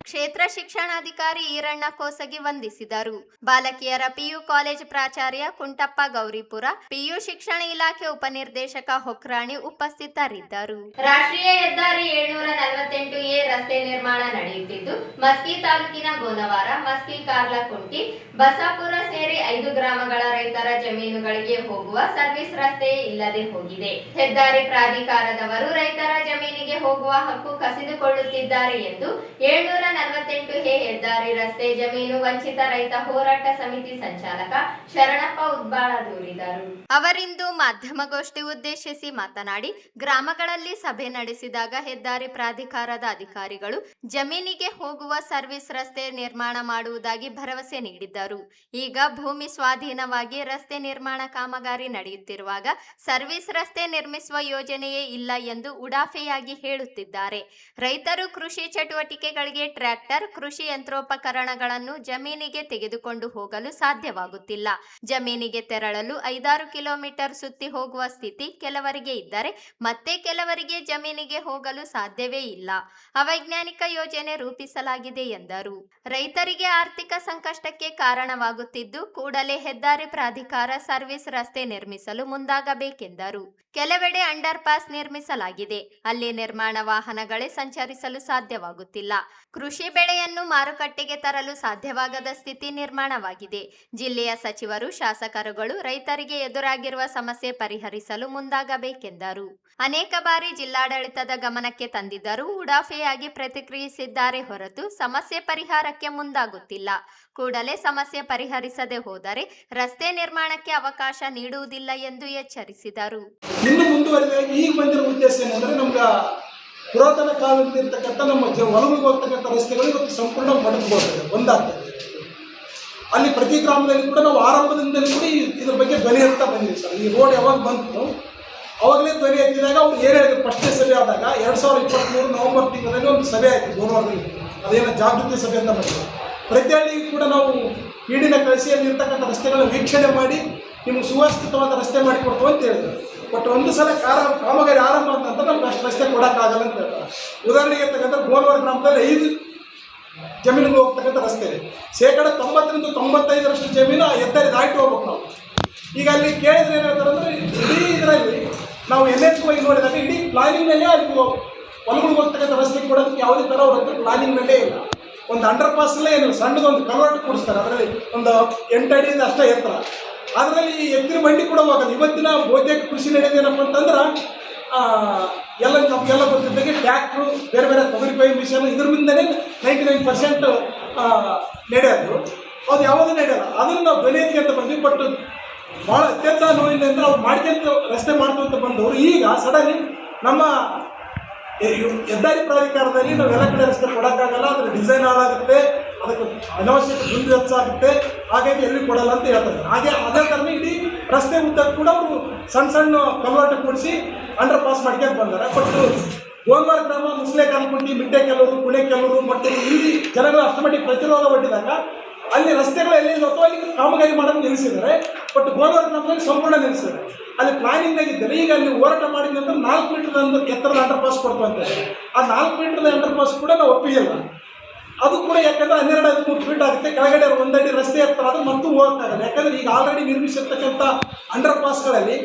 ಕ್ಷೇತ್ರ ಶಿಕ್ಷಣಾಧಿಕಾರಿ ಈರಣ್ಣ ಕೋಸಗಿ ವಂದಿಸಿದರು. ಬಾಲಕಿಯರ PU ಕಾಲೇಜ್ ಪ್ರಾಚಾರ್ಯ ಕುಂಟಪ್ಪ ಗೌರಿಪುರ, PU ಶಿಕ್ಷಣ ಇಲಾಖೆ ಉಪನಿರ್ದೇಶಕ ಹೊಕ್ರಾಣಿ ಉಪಸ್ಥಿತರಿದ್ದರು. ರಾಷ್ಟ್ರೀಯ ಹೆದ್ದಾರಿ 748A ರಸ್ತೆ ನಿರ್ಮಾಣ ನಡೆಯುತ್ತಿದ್ದು, ಮಸ್ಕಿ ತಾಲೂಕಿನ ಗೋನವಾರ, ಮಸ್ಕಿ, ಕಾರ್ಲಕುಂಟಿ, ಬಸಾಪುರ ಸೇರಿ 5 ಗ್ರಾಮಗಳ ರೈತರ ಜಮೀನುಗಳಿಗೆ ಹೋಗುವ ಸರ್ವಿಸ್ ರಸ್ತೆಯೇ ಇಲ್ಲದೆ ಹೋಗಿದೆ. ಹೆದ್ದಾರಿ ಪ್ರಾಧಿಕಾರದವರು ರೈತರ ಜಮೀನಿಗೆ ಹೋಗುವ ಹಕ್ಕು ಕಸಿದುಕೊಳ್ಳುತ್ತಿದ್ದಾರೆ ಎಂದು 748A ಹೆದ್ದಾರಿ ರಸ್ತೆ ಜಮೀನು ವಂಚಿತ ರೈತ ಹೋರಾಟ ಸಮಿತಿ ಸಂಚಾಲಕ ಶರಣಪ್ಪ ಉದ್ಬಾಳ ದೂರಿದರು. ಅವರಿಂದು ಮಾಧ್ಯಮಗೋಷ್ಠಿ ಉದ್ದೇಶಿಸಿ ಮಾತನಾಡಿ, ಗ್ರಾಮಗಳಲ್ಲಿ ಸಭೆ ನಡೆಸಿದಾಗ ಹೆದ್ದಾರಿ ಪ್ರಾಧಿಕಾರದ ಅಧಿಕಾರಿಗಳು ಜಮೀನಿಗೆ ಹೋಗುವ ಸರ್ವಿಸ್ ರಸ್ತೆ ನಿರ್ಮಾಣ ಮಾಡುವುದಾಗಿ ಭರವಸೆ ನೀಡಿದ್ದರು. ಈಗ ಭೂಮಿ ಸ್ವಾಧೀನವಾಗಿ ರಸ್ತೆ ನಿರ್ಮಾಣ ಕಾಮಗಾರಿ ನಡೆಯುತ್ತಿರುವಾಗ ಸರ್ವಿಸ್ ರಸ್ತೆ ನಿರ್ಮಿಸುವ ಯೋಜನೆಯೇ ಇಲ್ಲ ಎಂದು ಉಡಾಫೆಯಾಗಿ ಹೇಳುತ್ತಿದ್ದಾರೆ. ರೈತರು ಕೃಷಿ ಚಟುವಟಿಕೆಗಳಿಗೆ ಟ್ರ್ಯಾಕ್ಟರ್, ಕೃಷಿ ಯಂತ್ರೋಪಕರಣಗಳನ್ನು ಜಮೀನಿಗೆ ತೆಗೆದುಕೊಂಡು ಹೋಗಲು ಸಾಧ್ಯವಾಗುತ್ತಿಲ್ಲ. ಜಮೀನಿಗೆ ತೆರಳಲು 5-6 ಕಿಲೋಮೀಟರ್ ಸುತ್ತಿ ಹೋಗುವ ಸ್ಥಿತಿ ಕೆಲವರಿಗೆ ಇದ್ದರೆ ಮತ್ತೆ ಕೆಲವರಿಗೆ ಜಮೀನಿಗೆ ಹೋಗಲು ಸಾಧ್ಯವೇ ಇಲ್ಲ. ಅವೈಜ್ಞಾನಿಕ ಯೋಜನೆ ರೂಪಿಸಲಾಗಿದೆ ಎಂದರು. ರೈತರಿಗೆ ಆರ್ಥಿಕ ಸಂಕಷ್ಟಕ್ಕೆ ಕಾರಣವಾಗುತ್ತಿದ್ದು ಕೂಡಲೇ ಹೆದ್ದಾರಿ ಪ್ರಾಧಿಕಾರ ಸರ್ವಿಸ್ ರಸ್ತೆ ನಿರ್ಮಿಸಲು ಮುಂದಾಗಬೇಕೆಂದರು. ಕೆಲವೆಡೆ ಅಂಡರ್ ಪಾಸ್ ನಿರ್ಮಿಸಲಾಗಿದೆ. ಅಲ್ಲಿ ನಿರ್ಮಾಣ ವಾಹನಗಳೇ ಸಂಚರಿಸಲು ಸಾಧ್ಯವಾಗುತ್ತಿಲ್ಲ. ಕೃಷಿ ಬೆಳೆಯನ್ನು ಮಾರುಕಟ್ಟೆಗೆ ತರಲು ಸಾಧ್ಯವಾಗದ ಸ್ಥಿತಿ ನಿರ್ಮಾಣವಾಗಿದೆ. ಜಿಲ್ಲೆಯ ಸಚಿವರು, ಶಾಸಕರುಗಳು ರೈತರಿಗೆ ಎದುರಾಗಿರುವ ಸಮಸ್ಯೆ ಪರಿಹರಿಸಲು ಮುಂದಾಗಬೇಕೆಂದರು. ಅನೇಕ ಬಾರಿ ಜಿಲ್ಲಾಡಳಿತದ ಗಮನಕ್ಕೆ ತಂದಿದ್ದರೂ ಉಡಾಫೆಯಾಗಿ ಪ್ರತಿಕ್ರಿಯಿಸಿದ್ದಾರೆ ಹೊರತು ಸಮಸ್ಯೆ ಪರಿಹಾರಕ್ಕೆ ಮುಂದಾಗುತ್ತಿಲ್ಲ. ಕೂಡಲೇ ಸಮಸ್ಯೆ ಪರಿಹರಿಸದೆ ಹೋದರೆ ರಸ್ತೆ ನಿರ್ಮಾಣಕ್ಕೆ ಅವಕಾಶ ನೀಡುವುದಿಲ್ಲ ಎಂದು ಎಚ್ಚರಿಸಿದರು. ಇನ್ನು ಮುಂದುವರೆದಾಗಿ ಈಗ ಬಂದಿರೋ ಉದ್ದೇಶ ಏನಂದ್ರೆ ನಮ್ಗೆ ಪುರಾತನ ಕಾಲದಲ್ಲಿ ಇರ್ತಕ್ಕಂಥ ನಮ್ಮ ಹೊಲಗಳಿಗೆ ಹೋಗ್ತಕ್ಕಂಥ ರಸ್ತೆಗಳು ಇವತ್ತು ಸಂಪೂರ್ಣ ಮಡಕ್ಬೋಗ್ತದೆ, ಒಂದಾಗ್ತದೆ. ಅಲ್ಲಿ ಪ್ರತಿ ಗ್ರಾಮದಲ್ಲಿ ಕೂಡ ನಾವು ಆರಂಭದಿಂದಲೂ ಕೂಡ ಇದ್ರ ಬಗ್ಗೆ ಧ್ವನಿ ಎತ್ತಾ ಬಂದಿವಿ ಸರ್. ಈ ರೋಡ್ ಯಾವಾಗ ಬಂತು ಅವಾಗಲೇ ಧ್ವನಿ ಎತ್ತಿದಾಗ ಅವ್ರು ಏನು ಹೇಳಿದ್ರು, ಫಸ್ಟ್ನೇ ಸಭೆ ಆದಾಗ 2023 ನವೆಂಬರ್ ತಿಂಗಳಲ್ಲಿ ಒಂದು ಸಭೆ ಆಯಿತು ಗೋರ್ವಾರದಲ್ಲಿ. ಅದೇನೋ ಜಾಗೃತಿ ಸಭೆ ಅಂತ ಮಾಡಿದ್ರು. ಪ್ರತಿ ಹಳ್ಳಿಗೂ ಕೂಡ ನಾವು ಈಡಿನ ಕಳಿಸಿಯಲ್ಲಿ ಇರ್ತಕ್ಕಂಥ ರಸ್ತೆಗಳನ್ನ ವೀಕ್ಷಣೆ ಮಾಡಿ ನಿಮ್ಗೆ ಸುವ್ಯವಸ್ಥಿತವಾದ ರಸ್ತೆ ಮಾಡಿ ಕೊಡ್ತೀವಿ ಅಂತ ಹೇಳಿದ್ರು. ಬಟ್ ಒಂದು ಸಲ ಕಾಮಗಾರಿ ಆರಂಭ ಅಂತ ನಮ್ಗೆ ಅಷ್ಟು ರಸ್ತೆ ಕೊಡೋಕ್ಕಾಗಲ್ಲ ಅಂತ ಹೇಳ್ತಾರೆ. ಉದಾಹರಣೆಗೆ ತಕ್ಕಂಥ ಗೋರ್ವಾರ ಗ್ರಾಮದಲ್ಲಿ 5 ಜಮೀನಿಗೆ ಹೋಗ್ತಕ್ಕಂಥ ರಸ್ತೆ ಇದೆ. 90-95% ಜಮೀನು ಹೆದ್ದಾರಿ ದಾಟಿ ಹೋಗ್ಬೇಕು ನಾವು. ಈಗ ಅಲ್ಲಿ ಕೇಳಿದ್ರೆ ಏನು ಹೇಳ್ತಾರೆ ಅಂದರೆ, ಇಡೀ ಇದರಲ್ಲಿ ನಾವು NH ನೋಡಿದಾಗ ಇಡೀ ಪ್ಲಾನಿಂಗ್ನಲ್ಲೇ ಅಲ್ಲಿ ಹೊಲಗಳಿಗೆ ಹೋಗ್ತಕ್ಕಂಥ ರಸ್ತೆ ಕೊಡೋದಕ್ಕೆ ಯಾವುದೇ ಥರ ಅವ್ರ ಹತ್ರ ಪ್ಲಾನಿಂಗ್ನಲ್ಲೇ ಇಲ್ಲ. ಒಂದು ಅಂಡರ್ ಪಾಸಲ್ಲೇ ಏನಿಲ್ಲ, ಸಣ್ಣದೊಂದು ಕಲ್ವರ್ಟ್ ಕೊಡಿಸ್ತಾರೆ. ಅದರಲ್ಲಿ ಒಂದು 8 ಅಡಿಯಿಂದ ಅಷ್ಟೇ ಎತ್ತರ. ಅದರಲ್ಲಿ ಎತ್ತಿನ ಬಂಡಿ ಕೂಡ ಹೋಗೋದು. ಇವತ್ತಿನ ಬಹುತೇಕ ಕೃಷಿ ನಡೆಯೋದೇನಪ್ಪ ಅಂತಂದ್ರೆ ನಮಗೆಲ್ಲ ಗೊತ್ತಿದ್ದಾಗೆ ಟ್ರ್ಯಾಕ್ಟ್ರು, ಬೇರೆ ಬೇರೆ ತೊಗರಿಕಾಯಿ ಮಿಷನ್, ಇದ್ರ ಮುಂದೆನೇ 99% ನಡೆಯೋದು. ಅದು ಯಾವುದೂ ನಡೆಯೋಲ್ಲ. ಅದನ್ನು ನಾವು ಧ್ವನಿ ಎತ್ತಿ ಅಂತ ಬಂದ್ವಿ. ಬಟ್ ಭಾಳ ಅತ್ಯಂತ ನೋವಿಲ್ಲ ಅಂದರೆ ಅವ್ರು ಮಾಡ್ಕೊಂತ ರಸ್ತೆ ಮಾಡ್ಕೊಂತ ಬಂದವರು ಈಗ ಸಡನ್ಲಿ ನಮ್ಮ ಹೆದ್ದಾರಿ ಪ್ರಾಧಿಕಾರದಲ್ಲಿ ನಾವು ಎಲ್ಲ ಕಡೆ ರಸ್ತೆ ಕೊಡೋಕ್ಕಾಗಲ್ಲ, ಅದ್ರ ಡಿಸೈನ್ ಹಾಳಾಗುತ್ತೆ, ಅದಕ್ಕೆ ಅನಾವಶ್ಯಕ ದುಂದು ಹೆಚ್ಚಾಗುತ್ತೆ, ಹಾಗಾಗಿ ಎಲ್ಲಿ ಕೊಡಲ್ಲ ಅಂತ ಹೇಳ್ತಾರೆ. ಅದೇ ಥರನೇ ಇಡೀ ರಸ್ತೆ ಉದ್ದಕ್ಕೂ ಕೂಡ ಅವರು ಸಣ್ಣ ಕಲ್ವರ್ಟ್ ಕೊಡಿಸಿ ಅಂಡರ್ ಪಾಸ್ ಮಾಡ್ಕೊಂಡು ಬಂದಾರೆ. ಬಟ್ ಗೋಲ್ವಾರ ಗ್ರಾಮ, ಮುಸ್ಲೆ ಕಾಲ್ಕುಂಟಿ, ಮಿಡ್ಡೆ ಕೆಲವರು, ಪುಣೆ ಕೆಲವರು ಮತ್ತು ಇಲ್ಲಿ ಜನಗಳು ಅಷ್ಟಮಟ್ಟಿಗೆ ಪ್ರತಿರೋಧ ಒಡ್ಡಿದಾಗ ಅಲ್ಲಿ ರಸ್ತೆಗಳು ಎಲ್ಲಿ ಇರುತ್ತೋ ಅಲ್ಲಿ ಕಾಮಗಾರಿ ಮಾಡೋದು ನಿಲ್ಲಿಸಿದ್ದಾರೆ. ಬಟ್ ಗೋಲ್ವಾರ ಗ್ರಾಮದಲ್ಲಿ ಸಂಪೂರ್ಣ ನಿಲ್ಲಿಸಿದ್ದಾರೆ. ಅಲ್ಲಿ ಪ್ಲಾನಿಂಗ್ನಾಗಿದ್ದರೆ ಈಗ ಅಲ್ಲಿ ಹೋರಾಟ ಮಾಡಿದ ನಂತರ 4 ಮೀಟರ್ ಎತ್ತರದ ಅಂಡರ್ ಪಾಸ್ ಕೊಡ್ತು ಅಂತಾರೆ. ಆ 4 ಮೀಟರ್ದ ಅಂಡರ್ ಪಾಸ್ ಕೂಡ ನಾವು ಒಪ್ಪಿಲ್ಲ. ಅದು ಕೂಡ ಯಾಕಂದರೆ 12-13 ಫೀಟ್ ಆಗುತ್ತೆ. ಕೆಳಗಡೆ 1 ಅಡಿ ರಸ್ತೆ ಎತ್ತರ ಅದು ಮತ್ತು ಹೋಗೋಕ್ಕಾಗಲ್ಲ. ಯಾಕಂದರೆ ಈಗ ಆಲ್ರೆಡಿ ನಿರ್ಮಿಸಿರ್ತಕ್ಕಂಥ ಅಂಡರ್ ಪಾಸ್ಗಳಲ್ಲಿ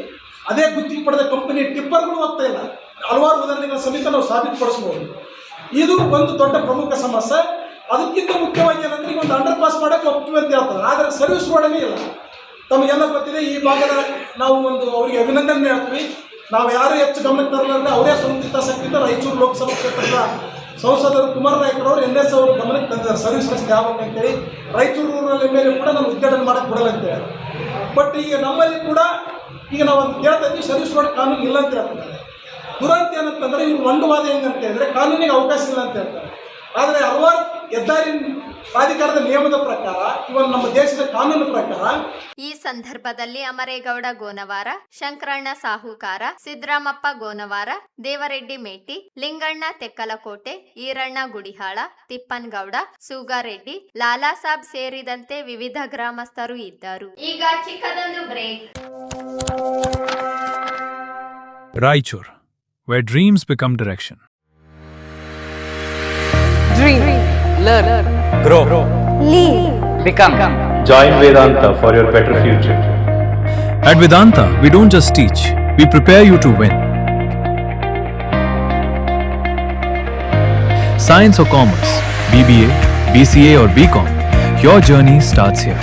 ಅದೇ ಗುತ್ತಿಗೆ ಪಡೆದ ಕಂಪನಿ ಟಿಪ್ಪರ್ಗಳು ಹೋಗ್ತಾ ಇಲ್ಲ. ಹಲವಾರು ಉದಾಹರಣೆಗಳ ಸಮೇತ ನಾವು ಸಾಬೀತುಪಡಿಸ್ಬೋದು. ಇದು ಒಂದು ದೊಡ್ಡ ಪ್ರಮುಖ ಸಮಸ್ಯೆ. ಅದಕ್ಕಿಂತ ಮುಖ್ಯವಾಗಿ ಏನಂದರೆ ಈಗ ಒಂದು ಅಂಡರ್ ಪಾಸ್ ಮಾಡೋಕ್ಕೆ ಒಪ್ತೀವಿ ಅಂತ ಹೇಳ್ತಾರೆ, ಆದರೆ ಸರ್ವಿಸ್ ರೋಡೇ ಇಲ್ಲ. ತಮಗೆಲ್ಲ ಗೊತ್ತಿದೆ, ಈ ಭಾಗದ ನಾವು ಒಂದು ಅವರಿಗೆ ಅಭಿನಂದನೆ ಹೇಳ್ತೀವಿ. ನಾವು ಯಾರು ಹೆಚ್ಚು ಗಮನಕ್ಕೆ ತರಲಾದ್ರೆ ಅವರೇ ಸ್ವಂತ ಹಿತಾಸಕ್ತಿಯಿಂದ ರಾಯಚೂರು ಲೋಕಸಭಾ ಕ್ಷೇತ್ರದ ಸಂಸದರು ಕುಮಾರ ನಾಯ್ಕರವರು NS ಅವರು ಗಮನಕ್ಕೆ ತಂದಿದ್ದಾರೆ ಸರ್ವಿಸ್ ರಸ್ತೆ ಯಾವಾಗ ಅಂತೇಳಿ. ರಾಯಚೂರು ರೂರಲ್ ಮೇಲೆ ಕೂಡ ನಾನು ಉದ್ಘಾಟನೆ ಮಾಡೋಕ್ಕೆ ಬಿಡಲ್ಲ ಅಂತ ಹೇಳಿ. ಬಟ್ ಈಗ ನಮ್ಮಲ್ಲಿ ಕೂಡ ಈಗ ನಾವು ಒಂದು ಕೇಳ್ತಾ ಇದ್ದೀವಿ, ಸರ್ವಿಸ್ ರೋಡ್ ಕಾನೂನು ಇಲ್ಲ ಅಂತ ಹೇಳ್ತಾರೆ. ದುರಂತ ಏನಂತಂದರೆ ಇವ್ರು ಮಂಡವಾದ ಹೆಂಗಂತ ಹೇಳಿದ್ರೆ ಕಾನೂನಿಗೆ ಅವಕಾಶ ಇಲ್ಲ ಅಂತ ಹೇಳ್ತಾರೆ. ಆದರೆ ಹಲವಾರು ಹೆದ್ದಾರಿ ಪ್ರಾಧಿಕಾರದ ನಿಯಮದ ಪ್ರಕಾರ, ಇವನ್ ನಮ್ಮ ದೇಶದ ಕಾನೂನು ಪ್ರಕಾರ. ಈ ಸಂದರ್ಭದಲ್ಲಿ ಅಮರೇಗೌಡ ಗೋನವಾರ, ಶಂಕರಣ್ಣ ಸಾಹುಕಾರ, ಸಿದ್ದರಾಮಪ್ಪ ಗೋನವಾರ, ದೇವರೆಡ್ಡಿ ಮೇಟಿ, ಲಿಂಗಣ್ಣ ತೆಕ್ಕಲಕೋಟೆ, ಈರಣ್ಣ ಗುಡಿಹಾಳ, ತಿಪ್ಪನ್ಗೌಡ, ಸೂಗಾರೆಡ್ಡಿ, ಲಾಲಾಸಾಬ್ ಸೇರಿದಂತೆ ವಿವಿಧ ಗ್ರಾಮಸ್ಥರು ಇದ್ದರು. ಈಗ ಚಿಕ್ಕದೊಂದು break. Raichur, where dreams become direction. Dream, learn, Grow. lead, become. Join Vedanta for your better future. At Vedanta, we don't just teach, we prepare you to win. Science or commerce, BBA, BCA or BCom, your journey starts here.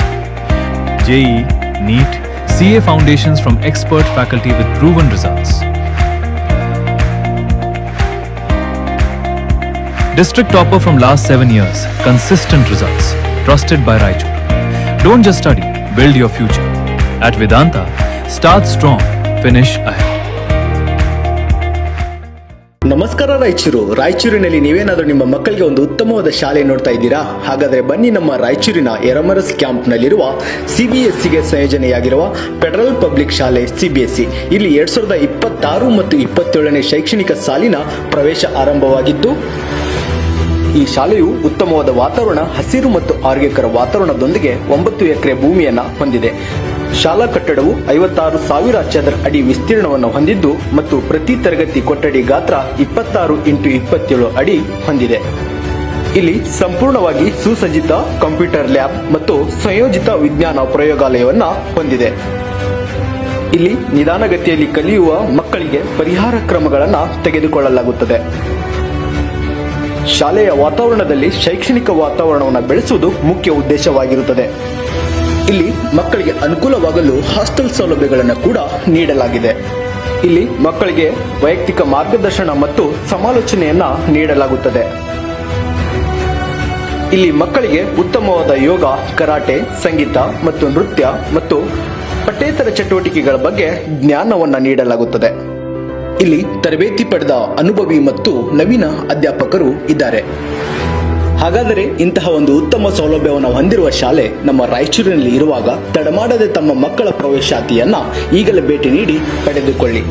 JEE, NEET, CA foundations from expert faculty with proven results. District topper from last 7 years, consistent results, trusted by Raichur. Don't just study, build your future. At Vedanta, start strong, finish ahead. ನಮಸ್ಕಾರ ರಾಯಚೂರಿನಲ್ಲಿ ನೀವೇನಾದರೂ ನಿಮ್ಮ ಮಕ್ಕಳಿಗೆ ಒಂದು ಉತ್ತಮವಾದ ಶಾಲೆ ನೋಡ್ತಾ ಇದ್ದೀರಾ? ಹಾಗಾದರೆ ಬನ್ನಿ ನಮ್ಮ ರಾಯಚೂರಿನ ಎರಮರಸ್ ಕ್ಯಾಂಪ್ನಲ್ಲಿರುವ CBSEಗೆ ಸಂಯೋಜನೆಯಾಗಿರುವ ಫೆಡರಲ್ ಪಬ್ಲಿಕ್ ಶಾಲೆ CBSE. ಇಲ್ಲಿ 2026 ಮತ್ತು 27ನೇ ಶೈಕ್ಷಣಿಕ ಸಾಲಿನ ಪ್ರವೇಶ ಆರಂಭವಾಗಿದ್ದು, ಈ ಶಾಲೆಯು ಉತ್ತಮವಾದ ವಾತಾವರಣ, ಹಸಿರು ಮತ್ತು ಆರೋಗ್ಯಕರ ವಾತಾವರಣದೊಂದಿಗೆ 9 ಎಕರೆ ಭೂಮಿಯನ್ನು ಹೊಂದಿದೆ. ಶಾಲಾ ಕಟ್ಟಡವು 56,000 ಚದರ ಅಡಿ ವಿಸ್ತೀರ್ಣವನ್ನು ಹೊಂದಿದ್ದು ಮತ್ತು ಪ್ರತಿ ತರಗತಿ ಕೊಠಡಿ ಗಾತ್ರ 26x27 ಅಡಿ ಹೊಂದಿದೆ. ಇಲ್ಲಿ ಸಂಪೂರ್ಣವಾಗಿ ಸುಸಜ್ಜಿತ ಕಂಪ್ಯೂಟರ್ ಲ್ಯಾಬ್ ಮತ್ತು ಸಂಯೋಜಿತ ವಿಜ್ಞಾನ ಪ್ರಯೋಗಾಲಯವನ್ನು ಹೊಂದಿದೆ. ಇಲ್ಲಿ ನಿಧಾನಗತಿಯಲ್ಲಿ ಕಲಿಯುವ ಮಕ್ಕಳಿಗೆ ಪರಿಹಾರ ಕ್ರಮಗಳನ್ನು ತೆಗೆದುಕೊಳ್ಳಲಾಗುತ್ತದೆ. ಶಾಲೆಯ ವಾತಾವರಣದಲ್ಲಿ ಶೈಕ್ಷಣಿಕ ವಾತಾವರಣವನ್ನು ಬೆಳೆಸುವುದು ಮುಖ್ಯ ಉದ್ದೇಶವಾಗಿರುತ್ತದೆ. ಇಲ್ಲಿ ಮಕ್ಕಳಿಗೆ ಅನುಕೂಲವಾಗಲು ಹಾಸ್ಟೆಲ್ ಸೌಲಭ್ಯಗಳನ್ನು ಕೂಡ ನೀಡಲಾಗಿದೆ. ಇಲ್ಲಿ ಮಕ್ಕಳಿಗೆ ವೈಯಕ್ತಿಕ ಮಾರ್ಗದರ್ಶನ ಮತ್ತು ಸಮಾಲೋಚನೆಯನ್ನ ನೀಡಲಾಗುತ್ತದೆ. ಇಲ್ಲಿ ಮಕ್ಕಳಿಗೆ ಉತ್ತಮವಾದ ಯೋಗ, ಕರಾಟೆ, ಸಂಗೀತ ಮತ್ತು ನೃತ್ಯ ಮತ್ತು ಪಠ್ಯೇತರ ಚಟುವಟಿಕೆಗಳ ಬಗ್ಗೆ ಜ್ಞಾನವನ್ನು ನೀಡಲಾಗುತ್ತದೆ. ಇಲ್ಲಿ ತರಬೇತಿ ಪಡೆದ ಅನುಭವಿ ಮತ್ತು ನವೀನ ಅಧ್ಯಾಪಕರು ಇದ್ದಾರೆ. ಹಾಗಾದರೆ ಇಂತಹ ಒಂದು ಉತ್ತಮ ಸೌಲಭ್ಯವನ್ನು ಹೊಂದಿರುವ ಶಾಲೆ ನಮ್ಮ ರಾಯಚೂರಿನಲ್ಲಿ ಇರುವಾಗ ತಡಮಾಡದೆ ತಮ್ಮ ಮಕ್ಕಳ ಪ್ರವೇಶಾತಿಯನ್ನ ಈಗಲೇ ಭೇಟಿ ನೀಡಿ ಪಡೆದುಕೊಳ್ಳಿ.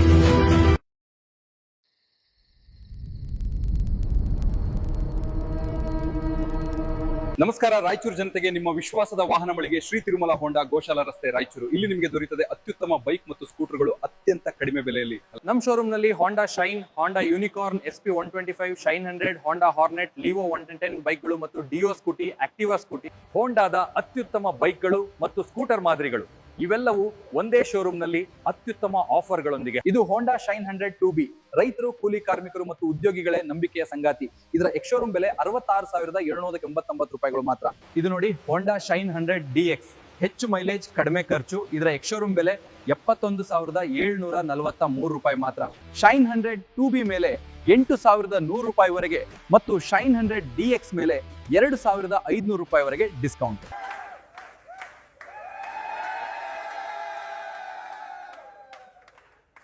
ನಮಸ್ಕಾರ ರಾಯಚೂರು ಜನತೆಗೆ ನಿಮ್ಮ ವಿಶ್ವಾಸದ ವಾಹನ ಮಳಿಗೆ ಶ್ರೀ ತಿರುಮಲ ಹೋಂಡಾ ಗೋಶಾಲ ರಸ್ತೆ ರಾಯಚೂರು. ಇಲ್ಲಿ ನಿಮಗೆ ದೊರೆಯುತ್ತದೆ ಅತ್ಯುತ್ತಮ ಬೈಕ್ ಮತ್ತು ಸ್ಕೂಟರ್ಗಳು ಅತ್ಯಂತ ಕಡಿಮೆ ಬೆಲೆಯಲ್ಲಿ. ನಮ್ಮ ಶೋರೂಮ್ ನಲ್ಲಿ ಹೋಂಡಾ ಶೈನ್, ಹೋಂಡಾ ಯೂನಿಕಾರ್ನ್, SP 125, ಶೈನ್ 100, ಹೋಂಡಾ ಹಾರ್ನೆಟ್, ಲಿವೋ 110 ಬೈಕ್ಗಳು ಮತ್ತು ಡಿಯೋ ಸ್ಕೂಟಿ, ಆಕ್ಟಿವಾ ಸ್ಕೂಟಿ, ಹೋಂಡಾದ ಅತ್ಯುತ್ತಮ ಬೈಕ್ಗಳು ಮತ್ತು ಸ್ಕೂಟರ್ ಮಾದರಿಗಳು ಇವೆಲ್ಲವೂ ಒಂದೇ ಶೋರೂಮ್ ನಲ್ಲಿ ಅತ್ಯುತ್ತಮ ಆಫರ್ಗಳೊಂದಿಗೆ. ಇದು ಹೋಂಡಾ ಶೈನ್ 100 2B. ರೈತರು, ಕೂಲಿ ಕಾರ್ಮಿಕರು ಮತ್ತು ಉದ್ಯೋಗಿಗಳೇ ನಂಬಿಕೆಯ ಸಂಗಾತಿ. ಇದರ ಎಕ್ಸ್-ಶೋರೂಮ್ ಬೆಲೆ 66,789 ರೂಪಾಯಿಗಳು ಮಾತ್ರ. ಇದು ನೋಡಿ ಹೋಂಡಾ ಶೈನ್ 100 DX. ಹೆಚ್ಚು ಮೈಲೇಜ್, ಕಡಿಮೆ ಖರ್ಚು. ಇದರ ಎಕ್ಸ್-ಶೋರೂಮ್ ಬೆಲೆ 71,743 ರೂಪಾಯಿ ಮಾತ್ರ. ಶೈನ್ 100 2B ಮೇಲೆ 8,100 ರೂಪಾಯಿವರೆಗೆ ಮತ್ತು ಶೈನ್ 100 DX ಮೇಲೆ 2,500 ರೂಪಾಯಿವರೆಗೆ ಡಿಸ್ಕೌಂಟ್.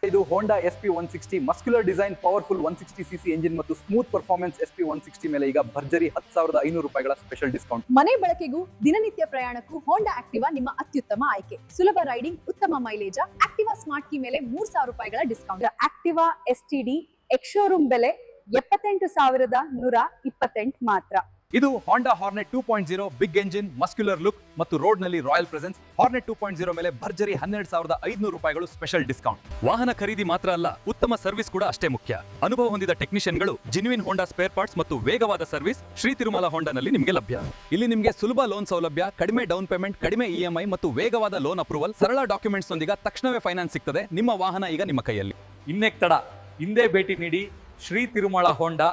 ಇದು ಹೋಂಡಾ SP 160 muscular design, powerful 160cc engine ಮತ್ತು ಸ್ಮೂತ್ ಪರ್ಫಾರ್ಮೆನ್ಸ್ SP 160 ಮೇಲೆ ಈಗ ಭರ್ಜರಿ 10,500 ರೂಪಾಯಿಗಳ ಸ್ಪೆಷಲ್ ಡಿಸ್ಕೌಂಟ್. ಮನೆ ಬಳಕೆಗೂ ದಿನನಿತ್ಯ ಪ್ರಯಾಣಕ್ಕೂ ಹೋಂಡಾ ಆಕ್ಟಿವಾ ನಿಮ್ಮ ಅತ್ಯುತ್ತಮ ಆಯ್ಕೆ. ಸುಲಭ ರೈಡಿಂಗ್, ಉತ್ತಮ ಮೈಲೇಜ್. ಆಕ್ಟಿವಾ ಸ್ಮಾರ್ಟ್ ಕೀ ಮೇಲೆ 3,000 ರೂಪಾಯಿಗಳ ಡಿಸ್ಕೌಂಟ್. ಆಕ್ಟಿವಾ STD ಎಕ್ಸ್-ಶೋರೂಮ್ ಬೆಲೆ 78,128 ಮಾತ್ರ. ಇದು Honda Hornet 2.0 big engine, muscular look ಮತ್ತು ರೋಡ್ ನಲ್ಲಿ ರಾಯಲ್ ಪ್ರೆಸೆನ್ಸ್. ಹಾರ್ನೆಟ್ 2.0 ಮೇಲೆ ಭರ್ಜರಿ 12,500 ರೂಪಾಯಿಗಳು ಸ್ಪೆಷಲ್ ಡಿಸ್ಕೌಂಟ್. ವಾಹನ ಖರೀದಿ ಮಾತ್ರ ಅಲ್ಲ, ಉತ್ತಮ ಸರ್ವಿಸ್ ಕೂಡ ಅಷ್ಟೇ ಮುಖ್ಯ. ಅನುಭವ ಹೊಂದಿದ ಟೆಕ್ನಿಷಿಯನ್ಗಳು, ಜೆನ್ಯೂನ್ ಹೋಂಡಾ ಸ್ಪೇರ್ ಪಾರ್ಟ್ಸ್ ಮತ್ತು ವೇಗವಾದ ಸರ್ವಿಸ್ ಶ್ರೀ ತಿರುಮಲ ಹೋಂಡಾನಲ್ಲಿ ನಿಮಗೆ ಲಭ್ಯ. ಇಲ್ಲಿ ನಿಮಗೆ ಸುಲಭ ಲೋನ್ ಸೌಲಭ್ಯ, ಕಡಿಮೆ ಡೌನ್ ಪೇಮೆಂಟ್, ಕಡಿಮೆ EMI ಮತ್ತು ವೇಗವಾದ ಲೋನ್ ಅಪ್ರೂವಲ್, ಸರಳ ಡಾಕ್ಯುಮೆಂಟ್ಸ್ ನೊಂದಿಗೆ ತಕ್ಷಣವೇ ಫೈನಾನ್ಸ್ ಸಿಗ್ತದೆ. ನಿಮ್ಮ ವಾಹನ ಈಗ ನಿಮ್ಮ ಕೈಯಲ್ಲಿ. ಇನ್ನೇಕ್ ತಡ, ಹಿಂದೆ ಭೇಟಿ ನೀಡಿ ಶ್ರೀ ತಿರುಮಲ ಹೋಂಡಾ,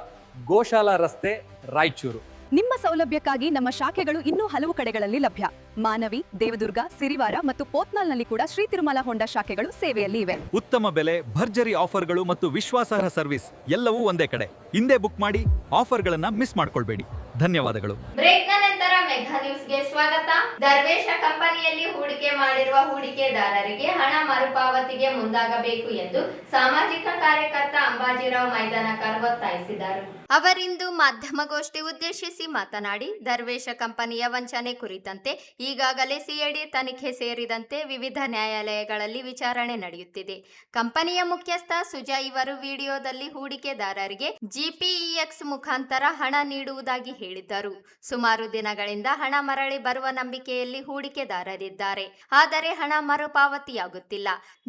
ಗೋಶಾಲಾ ರಸ್ತೆ, ರಾಯಚೂರು. ನಿಮ್ಮ ಸೌಲಭ್ಯಕ್ಕಾಗಿ ನಮ್ಮ ಶಾಖೆಗಳು ಇನ್ನೂ ಹಲವು ಕಡೆಗಳಲ್ಲಿ ಲಭ್ಯ. ಮಾನವಿ, ದೇವದುರ್ಗ, ಸಿರಿವಾರ ಮತ್ತು ಪೋತ್ನಾಲ್ನಲ್ಲಿ ಕೂಡ ಶ್ರೀ ತಿರುಮಲ ಹೋಂಡಾ ಶಾಖೆಗಳು ಸೇವೆಯಲ್ಲಿ ಇವೆ. ಉತ್ತಮ ಬೆಲೆ, ಭರ್ಜರಿ ಆಫರ್ಗಳು ಮತ್ತು ವಿಶ್ವಾಸಾರ್ಹ ಸರ್ವಿಸ್ ಎಲ್ಲವೂ ಒಂದೇ ಕಡೆ. ಹಿಂದೆ ಬುಕ್ ಮಾಡಿ, ಆಫರ್ಗಳನ್ನ ಮಿಸ್ ಮಾಡ್ಕೊಳ್ಬೇಡಿ. ಧನ್ಯವಾದಗಳು. ಬ್ರೇಕ್ನ ನಂತರ ಮೆಘಾ ನ್ಯೂಸ್ಗೆ ಸ್ವಾಗತ. ದರ್ವೇಶ ಕಂಪನಿಯಲ್ಲಿ ಹೂಡಿಕೆ ಮಾಡಿರುವ ಹೂಡಿಕೆದಾರರಿಗೆ ಹಣ ಮರುಪಾವತಿಗೆ ಮುಂದಾಗಬೇಕು ಎಂದು ಸಾಮಾಜಿಕ ಕಾರ್ಯಕರ್ತ ಅಂಬಾಜಿರಾವ್ ಮೈದಾನಕರ್ ಒತ್ತಾಯಿಸಿದರು. ಅವರಿಂದು ಮಾಧ್ಯಮಗೋಷ್ಠಿ ಉದ್ದೇಶಿಸಿ ಮಾತನಾಡಿ, ದರ್ವೇಶ ಕಂಪನಿಯ ವಂಚನೆ ಕುರಿತಂತೆ ಈಗಾಗಲೇ CID ತನಿಖೆ ಸೇರಿದಂತೆ ವಿವಿಧ ನ್ಯಾಯಾಲಯಗಳಲ್ಲಿ ವಿಚಾರಣೆ ನಡೆಯುತ್ತಿದೆ. ಕಂಪನಿಯ ಮುಖ್ಯಸ್ಥ ಸುಜಾ ಇವರು ವಿಡಿಯೋದಲ್ಲಿ ಹೂಡಿಕೆದಾರರಿಗೆ GPEX ಮುಖಾಂತರ ಹಣ ನೀಡುವುದಾಗಿ ಹೇಳಿದ್ದರು. ಸುಮಾರು ದಿನಗಳಿಂದ ಹಣ ಮರಳಿ ಬರುವ ನಂಬಿಕೆಯಲ್ಲಿ ಹೂಡಿಕೆದಾರರಿದ್ದಾರೆ. ಆದರೆ ಹಣ ಮರುಪಾವತಿಯಾಗುತ್ತಿಲ್ಲ.